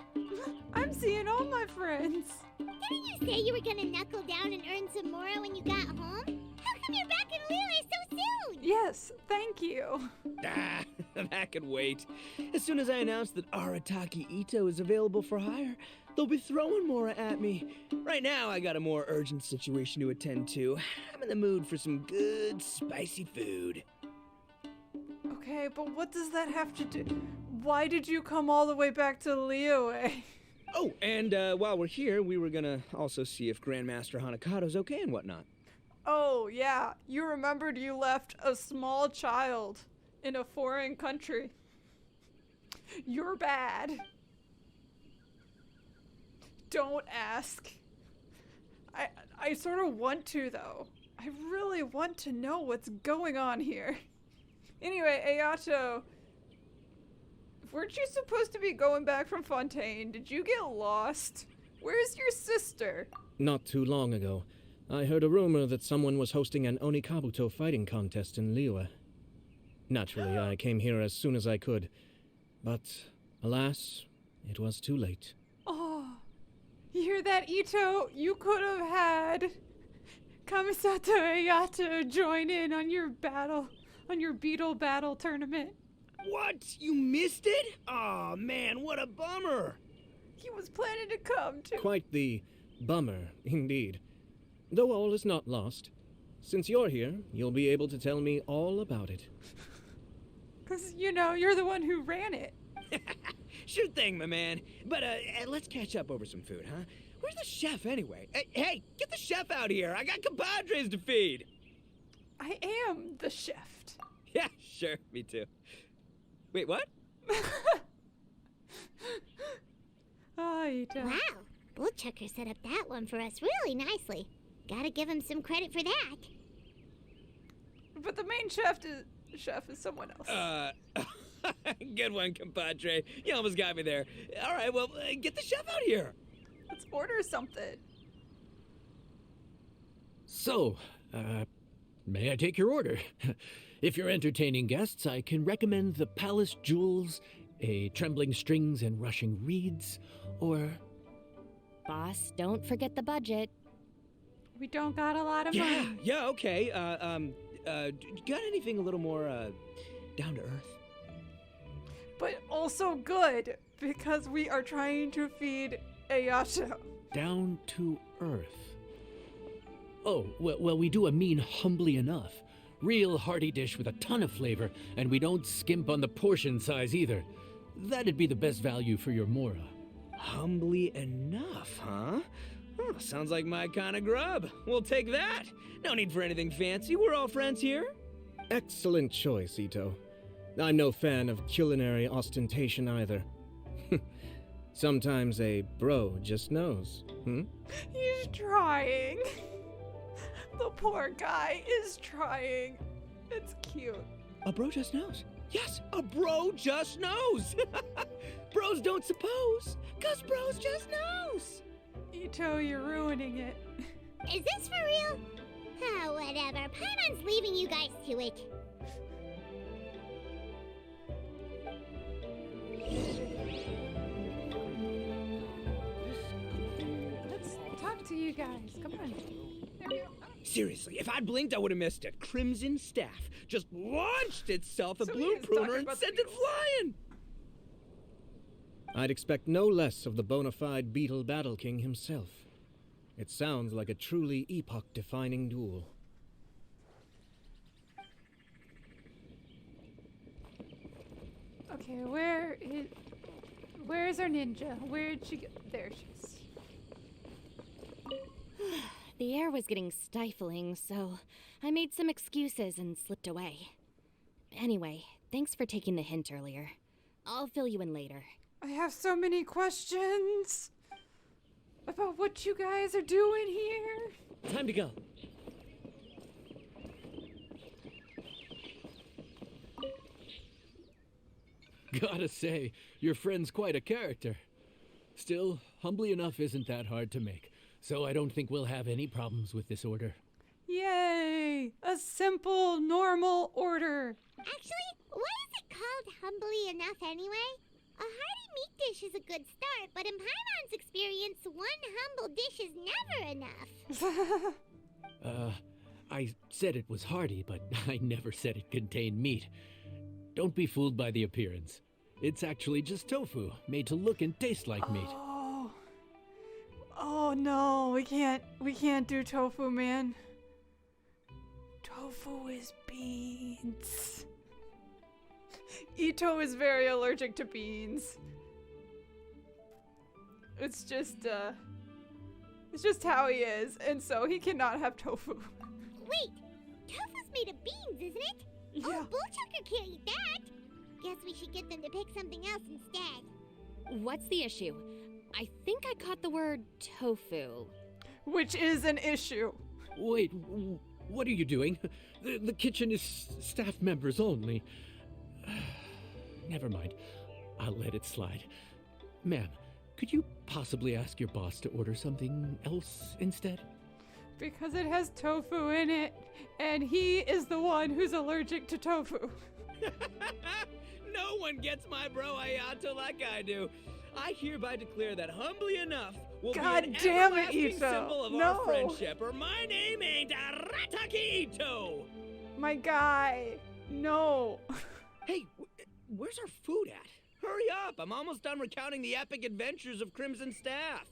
S1: I'm seeing all my friends.
S2: Didn't you say you were gonna knuckle down and earn some more when you got home? How come you're back in Liyue so soon?
S1: Yes, thank you.
S9: That could wait. As soon as I announce that Arataki Itto is available for hire, they'll be throwing Mora at me. Right now, I got a more urgent situation to attend to. I'm in the mood for some good, spicy food.
S1: Okay, but what does that have to do? Why did you come all the way back to Liyue?
S9: Oh, and while we're here, we were gonna also see if Grandmaster Hanakado's okay and whatnot.
S1: Oh, yeah. You remembered you left a small child in a foreign country. You're bad. Don't ask. I sort of want to, though. I really want to know what's going on here. Anyway, Ayato, weren't you supposed to be going back from Fontaine? Did you get lost? Where's your sister?
S4: Not too long ago, I heard a rumor that someone was hosting an Onikabuto fighting contest in Liyue. Naturally, I came here as soon as I could, but alas, it was too late.
S1: Oh, you hear that, Itto? You could have had Kamisato Ayato join in on your beetle battle tournament.
S9: What? You missed it? Aw, man, what a bummer!
S1: He was planning to come too.
S4: Quite the bummer, indeed. Though all is not lost. Since you're here, you'll be able to tell me all about it.
S1: Because, you know, you're the one who ran it.
S9: Sure thing, my man. But let's catch up over some food, huh? Where's the chef anyway? Hey, get the chef out here. I got compadres to feed.
S1: I am the chef.
S9: Yeah, sure. Me too. Wait, what?
S1: Oh, Itto.
S2: Wow, Bullchucker set up that one for us really nicely. Gotta give him some credit for that.
S1: But the main chef is someone else.
S9: Good one, compadre. You almost got me there. All right, well, get the chef out here.
S1: Let's order something.
S4: So, may I take your order? If you're entertaining guests, I can recommend the Palace Jewels, a Trembling Strings and Rushing Reeds, or...
S7: Boss, don't forget the budget.
S1: We don't got a lot of money.
S9: Yeah, okay. Got anything a little more, down to earth?
S1: But also good, because we are trying to feed Ayato.
S4: Down to earth. Oh, well, we do a mean humbly enough. Real hearty dish with a ton of flavor, and we don't skimp on the portion size either. That'd be the best value for your Mora.
S9: Humbly enough, huh? Sounds like my kind of grub. We'll take that. No need for anything fancy. We're all friends here.
S4: Excellent choice, Itto. I'm no fan of culinary ostentation either. Sometimes a bro just knows,
S1: He's trying. The poor guy is trying. It's cute.
S9: A bro just knows. Yes, a bro just knows. Bros don't suppose, 'cause bros just knows.
S1: Itto, you're ruining it.
S2: Is this for real? Oh, whatever. Paimon's leaving you guys to it.
S1: Let's talk to you guys. Come on. There we go.
S9: Seriously, if I'd blinked, I would have missed it. Crimson Staff just launched itself at
S1: So
S9: Blue
S1: he is talking
S9: Pruner and
S1: about the
S9: sent it flying.
S4: I'd expect no less of the bona fide Beetle Battle King himself. It sounds like a truly epoch-defining duel.
S1: Okay, where's our ninja? Where'd she go? There she is.
S7: The air was getting stifling, so I made some excuses and slipped away. Anyway, thanks for taking the hint earlier. I'll fill you in later.
S1: I have so many questions about what you guys are doing here.
S4: Time to go. Gotta say, your friend's quite a character. Still, humbly enough isn't that hard to make, so I don't think we'll have any problems with this order.
S1: Yay! A simple, normal order.
S2: Actually, why is it called humbly enough anyway? A hearty meat dish is a good start, but in Paimon's experience, one humble dish is never enough.
S4: I said it was hearty, but I never said it contained meat. Don't be fooled by the appearance. It's actually just tofu, made to look and taste like meat.
S1: Oh no, we can't do tofu, man. Tofu is beans. Itto is very allergic to beans. It's just how he is, and so he cannot have tofu.
S2: Wait, tofu's made of beans, isn't it?
S1: Yeah.
S2: Oh, Bullchucker can't eat that. Guess we should get them to pick something else instead.
S7: What's the issue? I think I caught the word tofu.
S1: Which is an issue.
S4: Wait, what are you doing? The kitchen is staff members only. Never mind. I'll let it slide. Ma'am, could you possibly ask your boss to order something else instead?
S1: Because it has tofu in it, and he is the one who's allergic to tofu.
S9: No one gets my bro Ayato like I do. I hereby declare that humbly enough will
S1: God
S9: be an
S1: damn it,
S9: everlasting
S1: Itto.
S9: symbol of
S1: No.
S9: our friendship, or my name ain't Arataki Itto.
S1: My guy, no.
S9: Hey, where's our food at? Hurry up! I'm almost done recounting the epic adventures of Crimson Staff.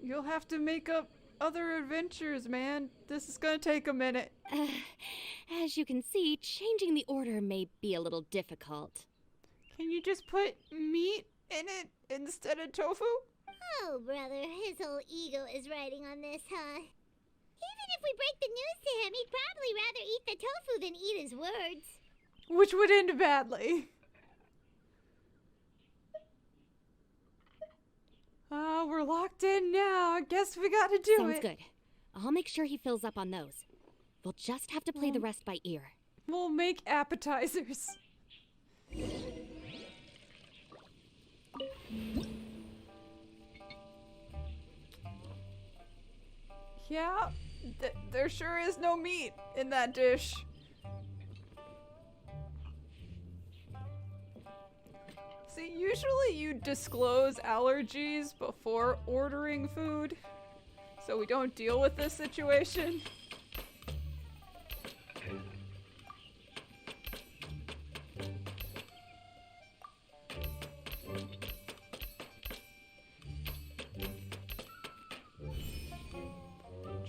S1: You'll have to make a other adventures, man. This is gonna take a minute.
S8: As you can see, changing the order may be a little difficult.
S1: Can you just put meat in it instead of tofu?
S2: Oh, brother, his whole ego is riding on this, huh? Even if we break the news to him, he'd probably rather eat the tofu than eat his words.
S1: Which would end badly. We're locked in now. I guess we gotta do
S8: Sounds
S1: it.
S8: good. I'll make sure he fills up on those. We'll just have to play the rest by ear.
S1: We'll make appetizers. Yeah, there sure is no meat in that dish. See, usually you disclose allergies before ordering food, so we don't deal with this situation.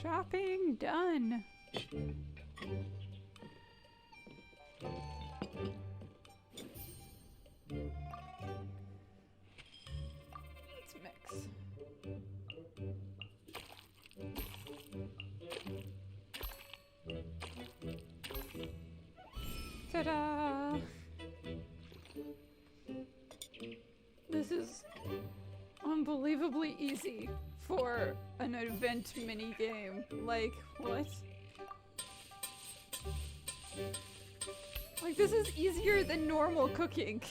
S1: Chopping done. Let's mix. Ta-da! This is unbelievably easy for an event mini game. Like, what? Like, this is easier than normal cooking.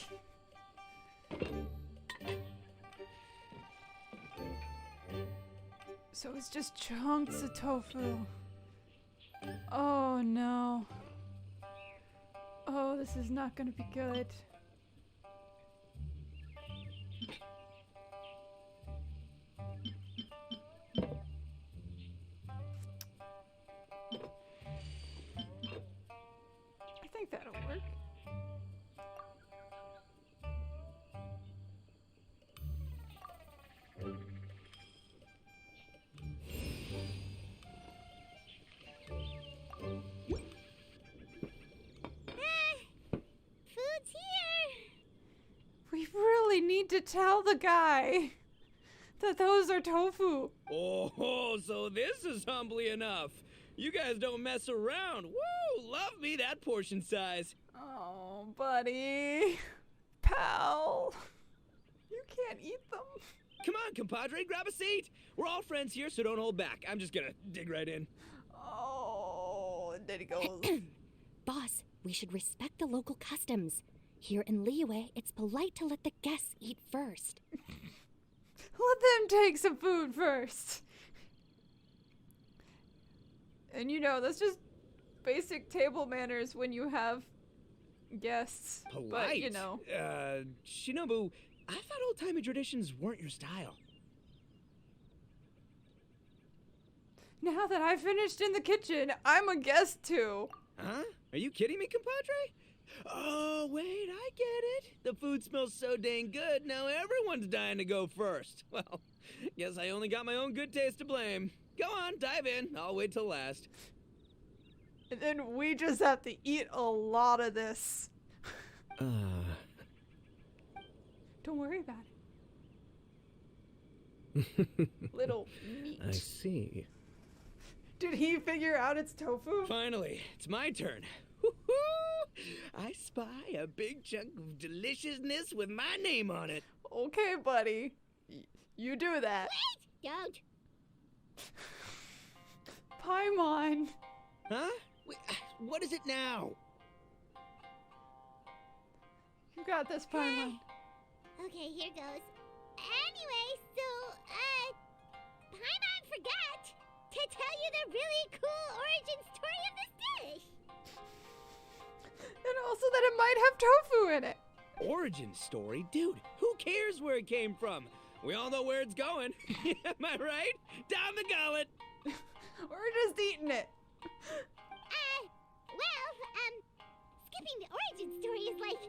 S1: So it's just chunks of tofu. Oh no. Oh, this is not gonna be good. I think that'll work.
S2: Food's here!
S1: We really need to tell the guy that those are tofu.
S9: Oh, so this is humbly enough. You guys don't mess around. Woo! Love me that portion size.
S1: Oh, buddy. Pal. You can't eat them.
S9: Come on, compadre, grab a seat. We're all friends here, so don't hold back. I'm just gonna dig right in.
S1: Oh, and there he goes.
S8: Boss, we should respect the local customs. Here in Liyue, it's polite to let the guests eat first.
S1: Let them take some food first. And you know, that's just basic table manners when you have guests.
S9: Polite?
S1: But, you know.
S9: Shinobu, I thought old-timey traditions weren't your style.
S1: Now that I finished in the kitchen, I'm a guest too.
S9: Huh? Are you kidding me, compadre? Oh, wait, I get it. The food smells so dang good, now everyone's dying to go first. Well, guess I only got my own good taste to blame. Go on, dive in. I'll wait till last.
S1: And then we just have to eat a lot of this. Don't worry about it. Little meat.
S5: I see.
S1: Did he figure out it's tofu?
S9: Finally, it's my turn. Woo-hoo! I spy a big chunk of deliciousness with my name on it.
S1: Okay, buddy. You do that.
S2: Wait! Don't.
S1: Paimon.
S9: Huh? Wait, what is it now?
S1: You got this, Paimon.
S2: Okay, here goes. Anyway, so, Paimon forgot to tell you the really cool origin story of this dish.
S1: And also that it might have tofu in it.
S9: Origin story? Dude, who cares where it came from? We all know where it's going. Am I right? Down the gullet.
S1: We're just eating it.
S2: Skipping the origin story is like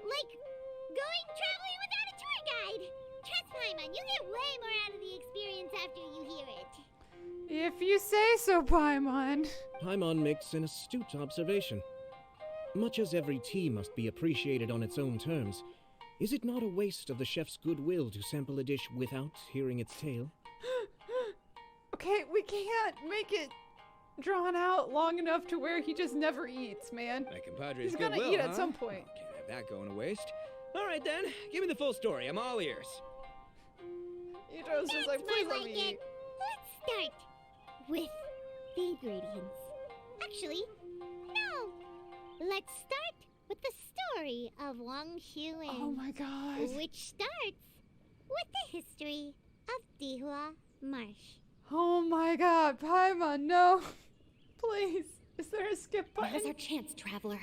S2: going traveling without a tour guide. Trust Paimon, you get way more out of the experience after you hear it.
S1: If you say so, Paimon.
S4: Paimon makes an astute observation. Much as every tea must be appreciated on its own terms, is it not a waste of the chef's goodwill to sample a dish without hearing its tale?
S1: Okay, we can't make it drawn out long enough to where he just never eats, man.
S9: My compadre's
S1: He's gonna
S9: goodwill,
S1: eat
S9: huh?
S1: at some point.
S9: Oh, can't have that going to waste. All right then, give me the full story. I'm all ears.
S1: Itto's just like,
S2: That's
S1: please
S2: more
S1: let me
S2: like
S1: eat.
S2: it. Let's start with the ingredients. Actually, no. Let's start with the story of Wang Xuan.
S1: Oh my god.
S2: Which starts with the history of Dihua Marsh.
S1: Oh my god, Paimon, no. Please. Is there a skip button?
S8: Now's our chance, traveler.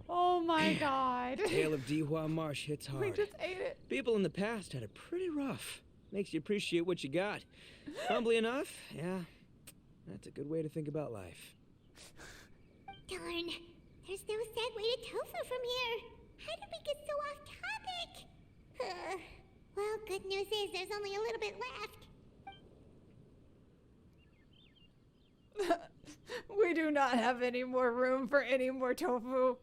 S1: Oh my god.
S9: Tale of Dihua Marsh hits hard.
S1: We just ate it.
S9: People in the past had it pretty rough. Makes you appreciate what you got. Humbly enough, yeah, that's a good way to think about life.
S2: Darn, there's no segue to tofu from here. How did we get so off topic? Well, good news is there's only a little bit left.
S1: We do not have any more room for any more tofu.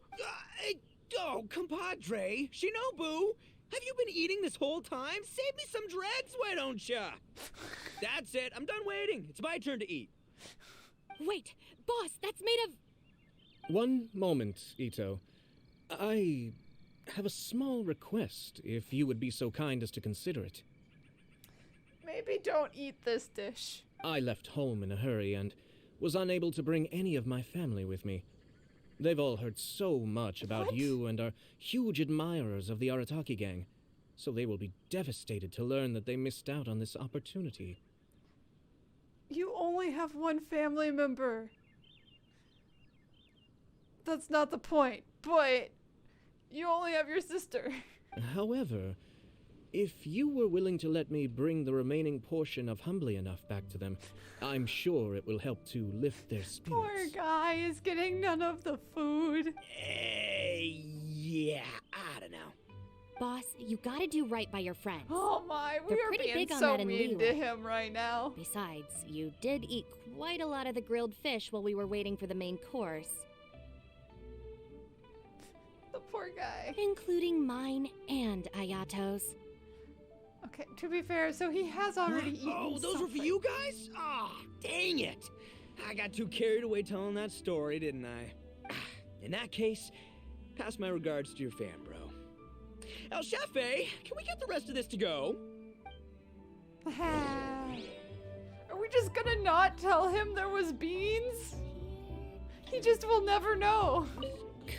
S9: Oh, compadre, Shinobu, have you been eating this whole time? Save me some dregs, why don't ya? That's it, I'm done waiting. It's my turn to eat.
S8: Wait, boss, that's made of...
S4: One moment, Itto. I have a small request, if you would be so kind as to consider it.
S1: Maybe don't eat this dish.
S4: I left home in a hurry and was unable to bring any of my family with me. They've all heard so much about
S1: What?
S4: you and are huge admirers of the Arataki gang, so they will be devastated to learn that they missed out on this opportunity.
S1: You only have one family member. That's not the point, but you only have your sister.
S4: However, if you were willing to let me bring the remaining portion of Humbly Enough back to them, I'm sure it will help to lift their spirits.
S1: Poor guy is getting none of the food.
S9: Yeah, I don't know.
S8: Boss, you gotta do right by your friends.
S1: Oh my, we
S8: They're
S1: are
S8: pretty
S1: being
S8: big on
S1: so
S8: that in
S1: mean to
S8: Liyue.
S1: him right now.
S8: Besides, you did eat quite a lot of the grilled fish while we were waiting for the main course.
S1: The poor guy.
S8: Including mine and Ayato's.
S1: Okay, to be fair, so he has already eaten
S9: Oh, those were for
S1: something.
S9: you guys? Ah, dang it. I got too carried away telling that story, didn't I? In that case, pass my regards to your fan, bro. El Chefe, can we get the rest of this to go?
S1: Are we just gonna not tell him there was beans? He just will never know.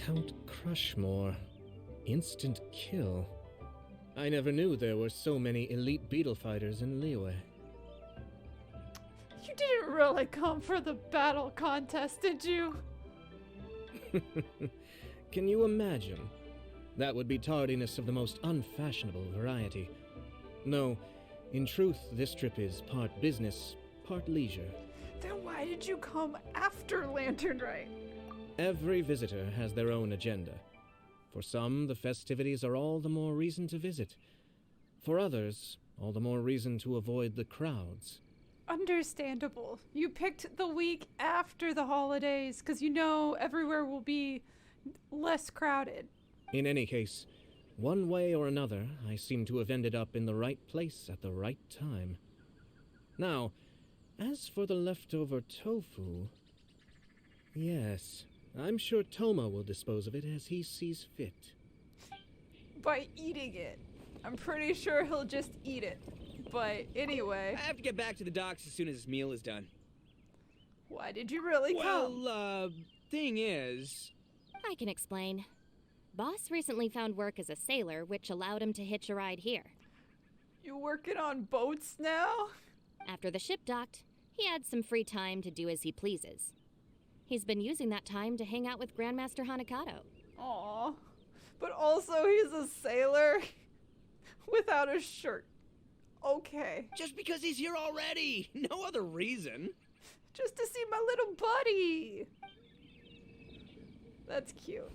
S4: Count Crushmore. Instant kill. I never knew there were so many elite beetle fighters in Liyue.
S1: You didn't really come for the battle contest, did you?
S4: Can you imagine? That would be tardiness of the most unfashionable variety. No, in truth, this trip is part business, part leisure.
S1: Then why did you come after Lantern Rite?
S4: Every visitor has their own agenda. For some, the festivities are all the more reason to visit. For others, all the more reason to avoid the crowds.
S1: Understandable. You picked the week after the holidays because you know everywhere will be less crowded.
S4: In any case, one way or another, I seem to have ended up in the right place at the right time. Now, as for the leftover tofu... Yes, I'm sure Toma will dispose of it as he sees fit.
S1: By eating it. I'm pretty sure he'll just eat it. But anyway,
S9: I have to get back to the docks as soon as this meal is done.
S1: why did you really come?
S9: Well, thing is...
S8: I can explain. Boss recently found work as a sailor, which allowed him to hitch a ride here.
S1: You working on boats now?
S8: After the ship docked, he had some free time to do as he pleases. He's been using that time to hang out with Grandmaster Hanakato.
S1: Aw. But also he's a sailor without a shirt. Okay.
S9: Just because he's here already! No other reason!
S1: Just to see my little buddy. That's cute.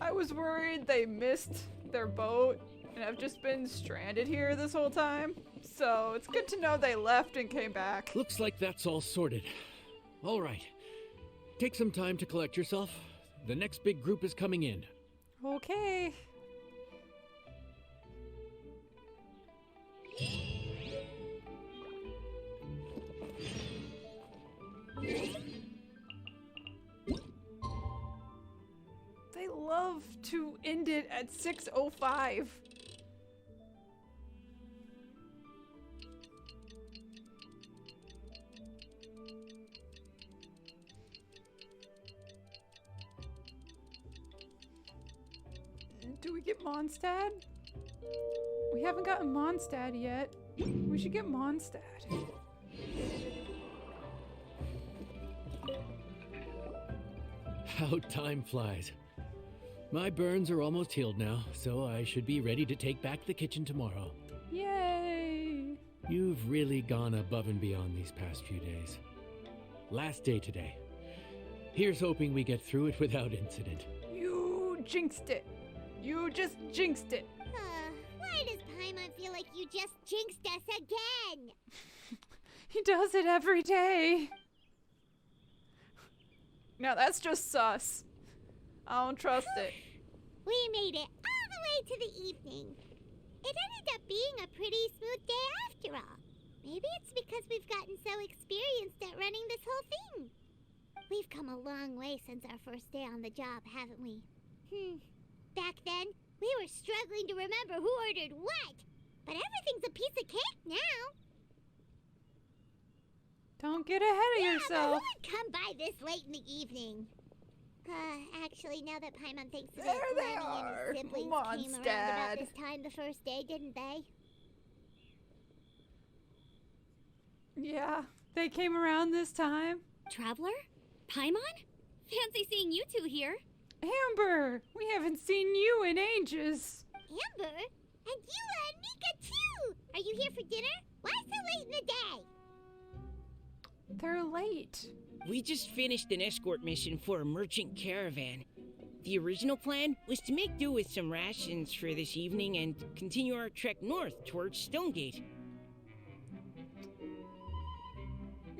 S1: I was worried they missed their boat and I've just been stranded here this whole time. So it's good to know they left and came back.
S4: Looks like that's all sorted. All right. Take some time to collect yourself. The next big group is coming in.
S1: Okay. They love to end it at 6:05. Do we get Mondstadt? We haven't gotten Mondstadt yet. We should get Mondstadt.
S4: How time flies. My burns are almost healed now, so I should be ready to take back the kitchen tomorrow.
S1: Yay!
S4: You've really gone above and beyond these past few days. Last day today. Here's hoping we get through it without incident.
S1: You jinxed it. You just jinxed it.
S2: Why does Paimon feel like you just jinxed us again?
S1: He does it every day. Now that's just sus. I don't trust it.
S2: We made it all the way to the evening. It ended up being a pretty smooth day after all. Maybe it's because we've gotten so experienced at running this whole thing. We've come a long way since our first day on the job, haven't we? Back then, we were struggling to remember who ordered what. But everything's a piece of cake now.
S1: Don't get ahead of
S2: But
S1: yourself.
S2: who would come by this late in the evening? Actually, now that Paimon thinks of it,
S1: There they
S2: Lyney and
S1: are.
S2: his siblings came around about
S1: Mondstadt.
S2: this time the first day, didn't they?
S1: Yeah, they came around this time.
S8: Traveler? Paimon? Fancy seeing you two here.
S1: Amber, we haven't seen you in ages.
S2: Amber? And Eula and Mika, too! Are you here for dinner? Why so late in the day?
S1: They're late.
S3: We just finished an escort mission for a merchant caravan. The original plan was to make do with some rations for this evening and continue our trek north towards Stonegate.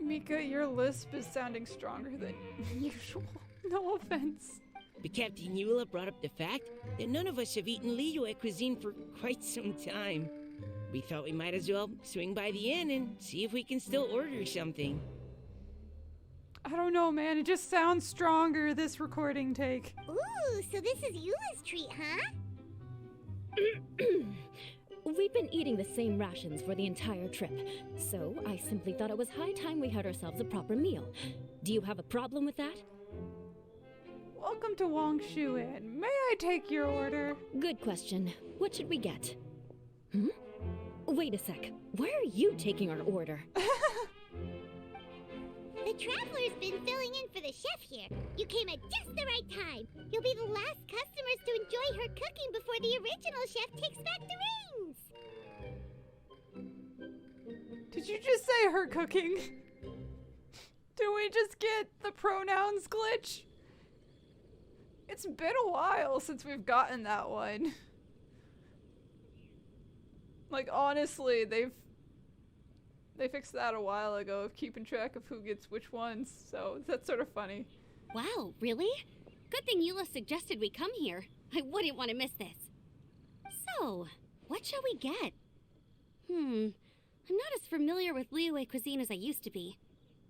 S1: Mika, your lisp is sounding stronger than usual. No offense.
S3: But Captain Eula brought up the fact that none of us have eaten Liyue cuisine for quite some time. We thought we might as well swing by the inn and see if we can still order something.
S1: I don't know, man. It just sounds stronger, this recording take.
S2: Ooh, so this is Eula's treat, huh?
S7: We've been eating the same rations for the entire trip, so I simply thought it was high time we had ourselves a proper meal. Do you have a problem with that?
S1: Welcome to Wangshu Inn. May I take your order?
S7: Good question. What should we get? Wait a sec. Why are you taking our order?
S2: The Traveler's been filling in for the chef here. You came at just the right time. You'll be the last customers to enjoy her cooking before the original chef takes back the reins.
S1: Did you just say her cooking? Do we just get the pronouns glitch? It's been a while since we've gotten that one. Like, honestly, they fixed that a while ago of keeping track of who gets which ones, so that's sort of funny.
S8: Wow, really? Good thing Eula suggested we come here. I wouldn't want to miss this. So, what shall we get? I'm not as familiar with Liyue cuisine as I used to be.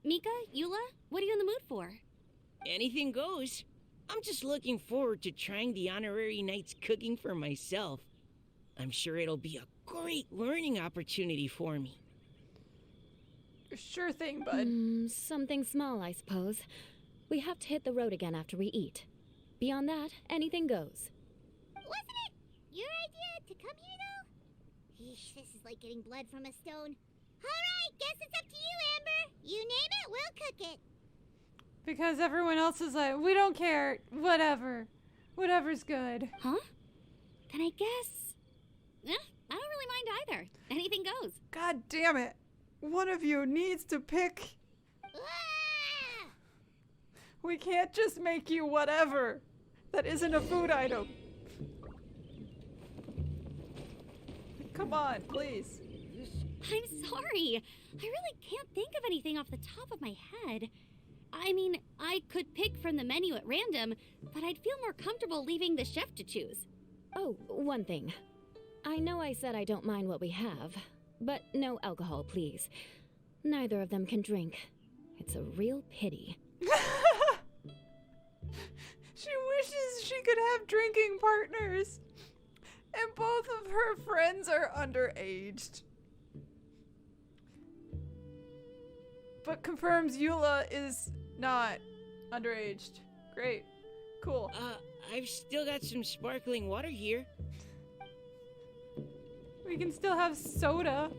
S8: Mika, Eula, what are you in the mood for?
S3: Anything goes. I'm just looking forward to trying the honorary knight's cooking for myself. I'm sure it'll be a great learning opportunity for me.
S1: Sure thing, bud.
S7: Something small, I suppose. We have to hit the road again after we eat. Beyond that, anything goes.
S2: Wasn't it your idea to come here, though? Eesh, this is like getting blood from a stone. All right, guess it's up to you, Amber. You name it, we'll cook it.
S1: Because everyone else is like, we don't care. Whatever. Whatever's good.
S8: Huh? Then I guess... I don't really mind either. Anything goes.
S1: God damn it. One of you needs to pick.
S2: Ah!
S1: We can't just make you whatever. That isn't a food item. Come on, please.
S8: I'm sorry. I really can't think of anything off the top of my head. I mean, I could pick from the menu at random, but I'd feel more comfortable leaving the chef to choose.
S7: Oh, one thing. I know I said I don't mind what we have, but no alcohol, please. Neither of them can drink. It's a real pity.
S1: She wishes she could have drinking partners. And both of her friends are underaged. But confirms Eula is not underaged. Great. Cool.
S3: I've still got some sparkling water here.
S1: We can still have soda.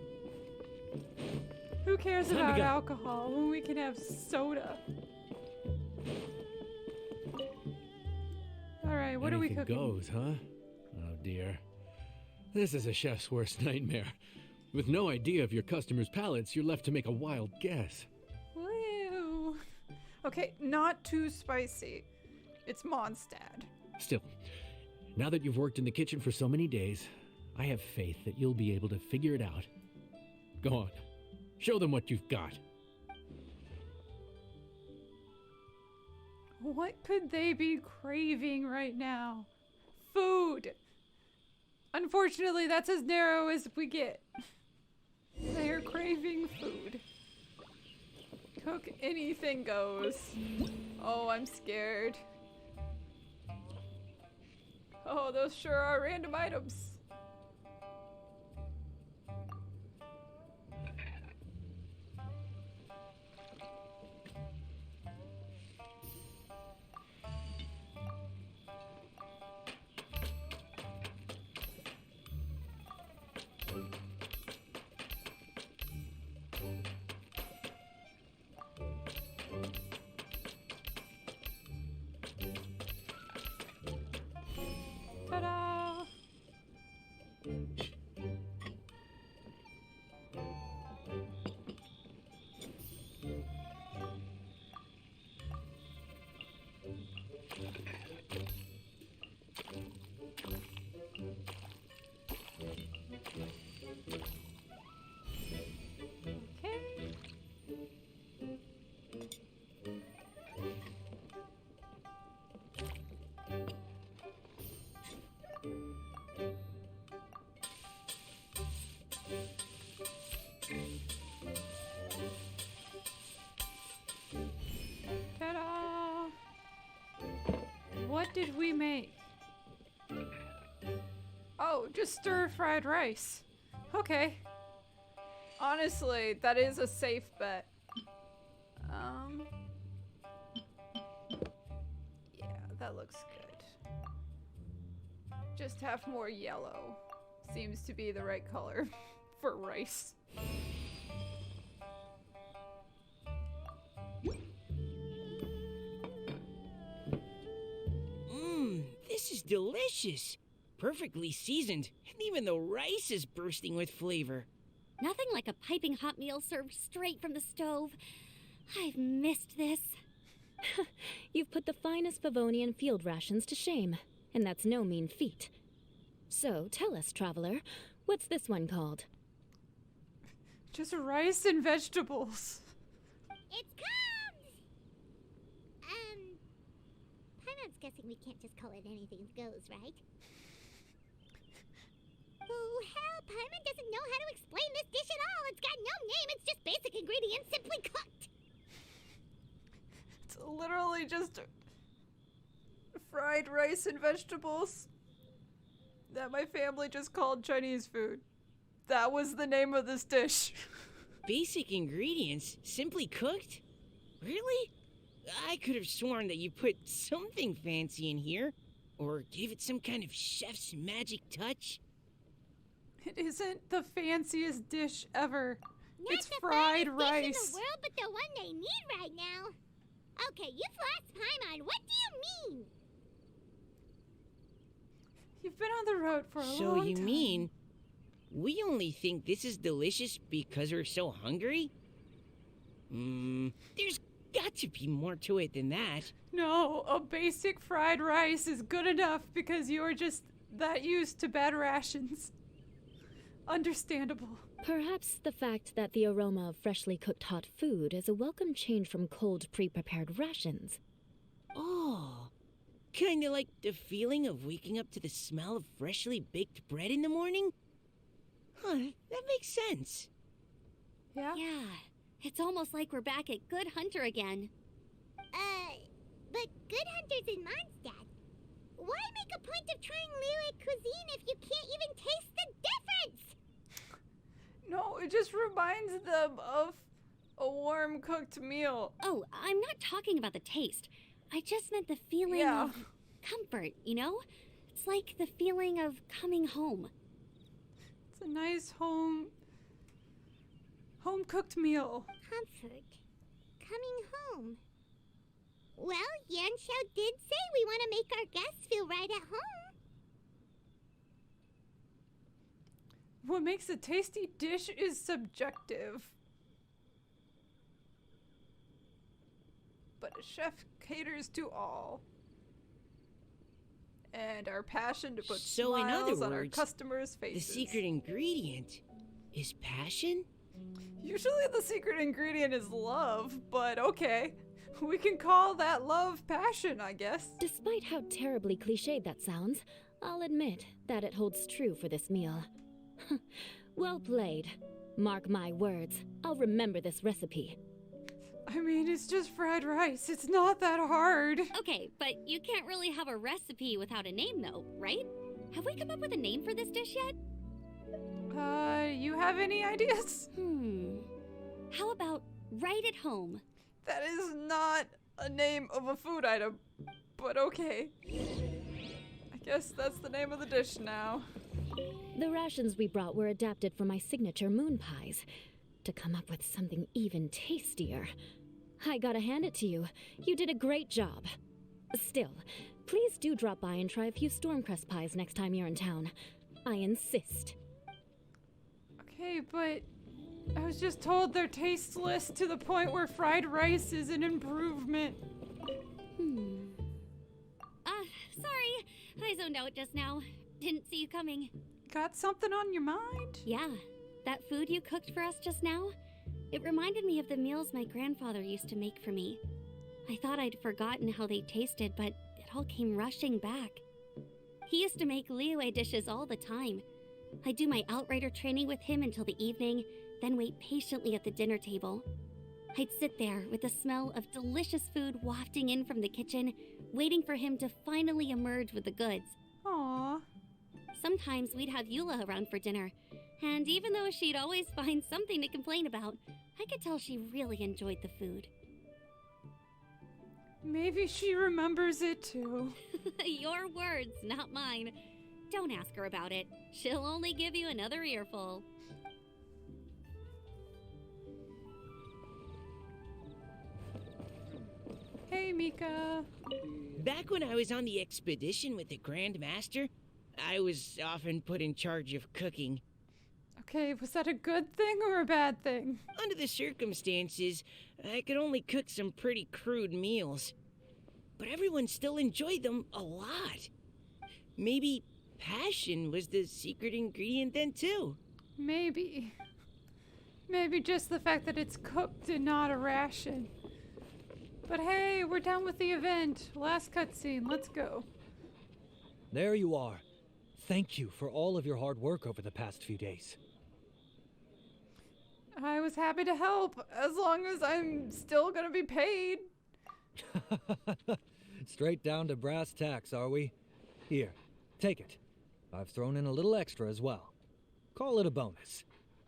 S1: Who cares
S4: Time to
S1: about
S4: go.
S1: alcohol when we can have soda? Alright, what are we
S4: Anything
S1: cooking?
S4: goes, huh? Oh dear. This is a chef's worst nightmare. With no idea of your customers' palates, you're left to make a wild guess.
S1: Woo. Okay, not too spicy. It's Mondstadt.
S4: Still, now that you've worked in the kitchen for so many days, I have faith that you'll be able to figure it out. Go on. Show them what you've got.
S1: What could they be craving right now? Food! Unfortunately, that's as narrow as we get. They're craving food. Cook anything goes. Oh, I'm scared. Oh, those sure are random items. Ta-da! Okay. Ta-da! What did we make? Oh, just stir-fried rice. Okay. Honestly, that is a safe bet. Yeah, that looks good. Just have more yellow. Seems to be the right color for rice.
S3: This is delicious. Perfectly seasoned, and even the rice is bursting with flavor.
S8: Nothing like a piping hot meal served straight from the stove. I've missed this.
S7: You've put the finest Favonian field rations to shame, and that's no mean feat. So, tell us, traveler, what's this one called?
S1: Just rice and vegetables.
S2: It's called... Paimon's guessing we can't just call it anything goes, right? Oh, hell, Paimon doesn't know how to explain this dish at all. It's got no name, it's just basic ingredients simply cooked.
S1: It's literally just fried rice and vegetables that my family just called Chinese food. That was the name of this dish.
S3: Basic ingredients, simply cooked? Really? I could have sworn that you put something fancy in here, or gave it some kind of chef's magic touch.
S1: It isn't the fanciest dish ever.
S2: Not
S1: It's
S2: the
S1: fried
S2: finest dish
S1: rice.
S2: in the world, but the one they need right now. Okay, you've lost Paimon. What do you mean?
S1: You've been on the road for a long
S3: So
S1: time.
S3: you mean we only think this is delicious because we're so hungry? There's got to be more to it than that.
S1: No, a basic fried rice is good enough because you're just that used to bad rations. Understandable.
S7: Perhaps the fact that the aroma of freshly cooked hot food is a welcome change from cold, pre-prepared rations.
S3: Oh, kinda like the feeling of waking up to the smell of freshly baked bread in the morning? Huh, that makes sense.
S1: Yeah?
S8: Yeah, it's almost like we're back at Good Hunter again.
S2: But Good Hunter's in Mondstadt. Why make a point of trying Liyue cuisine if you can't even taste the difference?
S1: No, it just reminds them of a warm cooked meal.
S8: Oh, I'm not talking about the taste. I just meant the feeling
S1: Yeah.
S8: of comfort, you know? It's like the feeling of coming home.
S1: It's a nice home cooked meal.
S2: Comfort. Coming home. Well, Yanxiao did say we want to make our guests feel right at home.
S1: What makes a tasty dish is subjective. But a chef caters to all. And our passion to put
S3: So in
S1: smiles
S3: other
S1: on our
S3: words,
S1: customers'
S3: The
S1: faces.
S3: secret ingredient is passion?
S1: Usually the secret ingredient is love, but okay. We can call that love passion, I guess.
S7: Despite how terribly cliched that sounds, I'll admit that it holds true for this meal. Well played. Mark my words, I'll remember this recipe.
S1: I mean, it's just fried rice. It's not that hard.
S8: Okay, but you can't really have a recipe without a name, though, right? Have we come up with a name for this dish yet?
S1: You have any ideas?
S8: How about Right at Home?
S1: That is not a name of a food item, but okay. I guess that's the name of the dish now.
S7: The rations we brought were adapted for my signature moon pies. To come up with something even tastier. I gotta hand it to you. You did a great job. Still, please do drop by and try a few Stormcrest pies next time you're in town. I insist.
S1: Okay, but I was just told they're tasteless to the point where fried rice is an improvement.
S8: Sorry. I zoned out just now. Didn't see you coming.
S1: Got something on your mind?
S8: Yeah, that food you cooked for us just now, it reminded me of the meals my grandfather used to make for me. I thought I'd forgotten how they tasted, but it all came rushing back. He used to make Liyue dishes all the time. I'd do my outrider training with him until the evening, then wait patiently at the dinner table. I'd sit there with the smell of delicious food wafting in from the kitchen, waiting for him to finally emerge with the goods.
S1: Aww.
S8: Sometimes we'd have Eula around for dinner, and even though she'd always find something to complain about, I could tell she really enjoyed the food.
S1: Maybe she remembers it too.
S8: Your words, not mine. Don't ask her about it. She'll only give you another earful.
S1: Hey, Mika.
S3: Back when I was on the expedition with the Grand Master, I was often put in charge of cooking.
S1: Okay, was that a good thing or a bad thing?
S3: Under the circumstances, I could only cook some pretty crude meals. But everyone still enjoyed them a lot. Maybe passion was the secret ingredient then, too.
S1: Maybe. Maybe just the fact that it's cooked and not a ration. But hey, we're done with the event. Last cutscene, let's go.
S5: There you are. Thank you for all of your hard work over the past few days.
S1: I was happy to help, as long as I'm still gonna be paid.
S5: Straight down to brass tacks, are we? Here, take it. I've thrown in a little extra as well. Call it a bonus.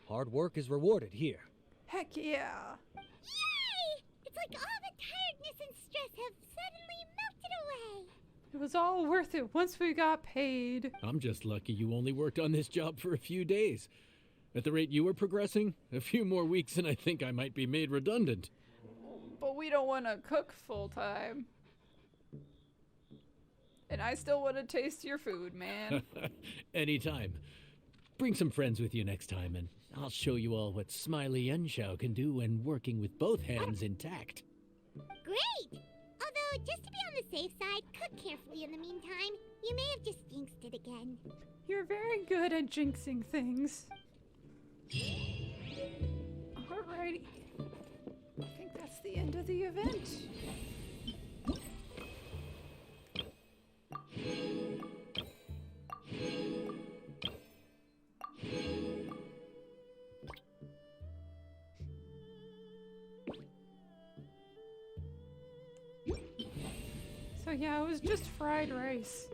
S5: Hard work is rewarded here.
S1: Heck yeah.
S2: Yay! It's like all the tiredness and stress have suddenly melted away.
S1: It was all worth it once we got paid.
S4: I'm just lucky you only worked on this job for a few days. At the rate you were progressing, a few more weeks and I think I might be made redundant.
S1: But we don't want to cook full time. And I still want to taste your food, man.
S4: Anytime. Bring some friends with you next time and I'll show you all what Smiley Yenshao can do when working with both hands intact.
S2: Great! Although, just to be on the safe side, cook carefully in the meantime. You may have just jinxed it again.
S1: You're very good at jinxing things. Alrighty. I think that's the end of the event. So yeah, it was just fried rice.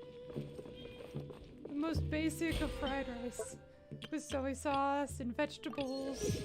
S1: The most basic of fried rice. With soy sauce and vegetables.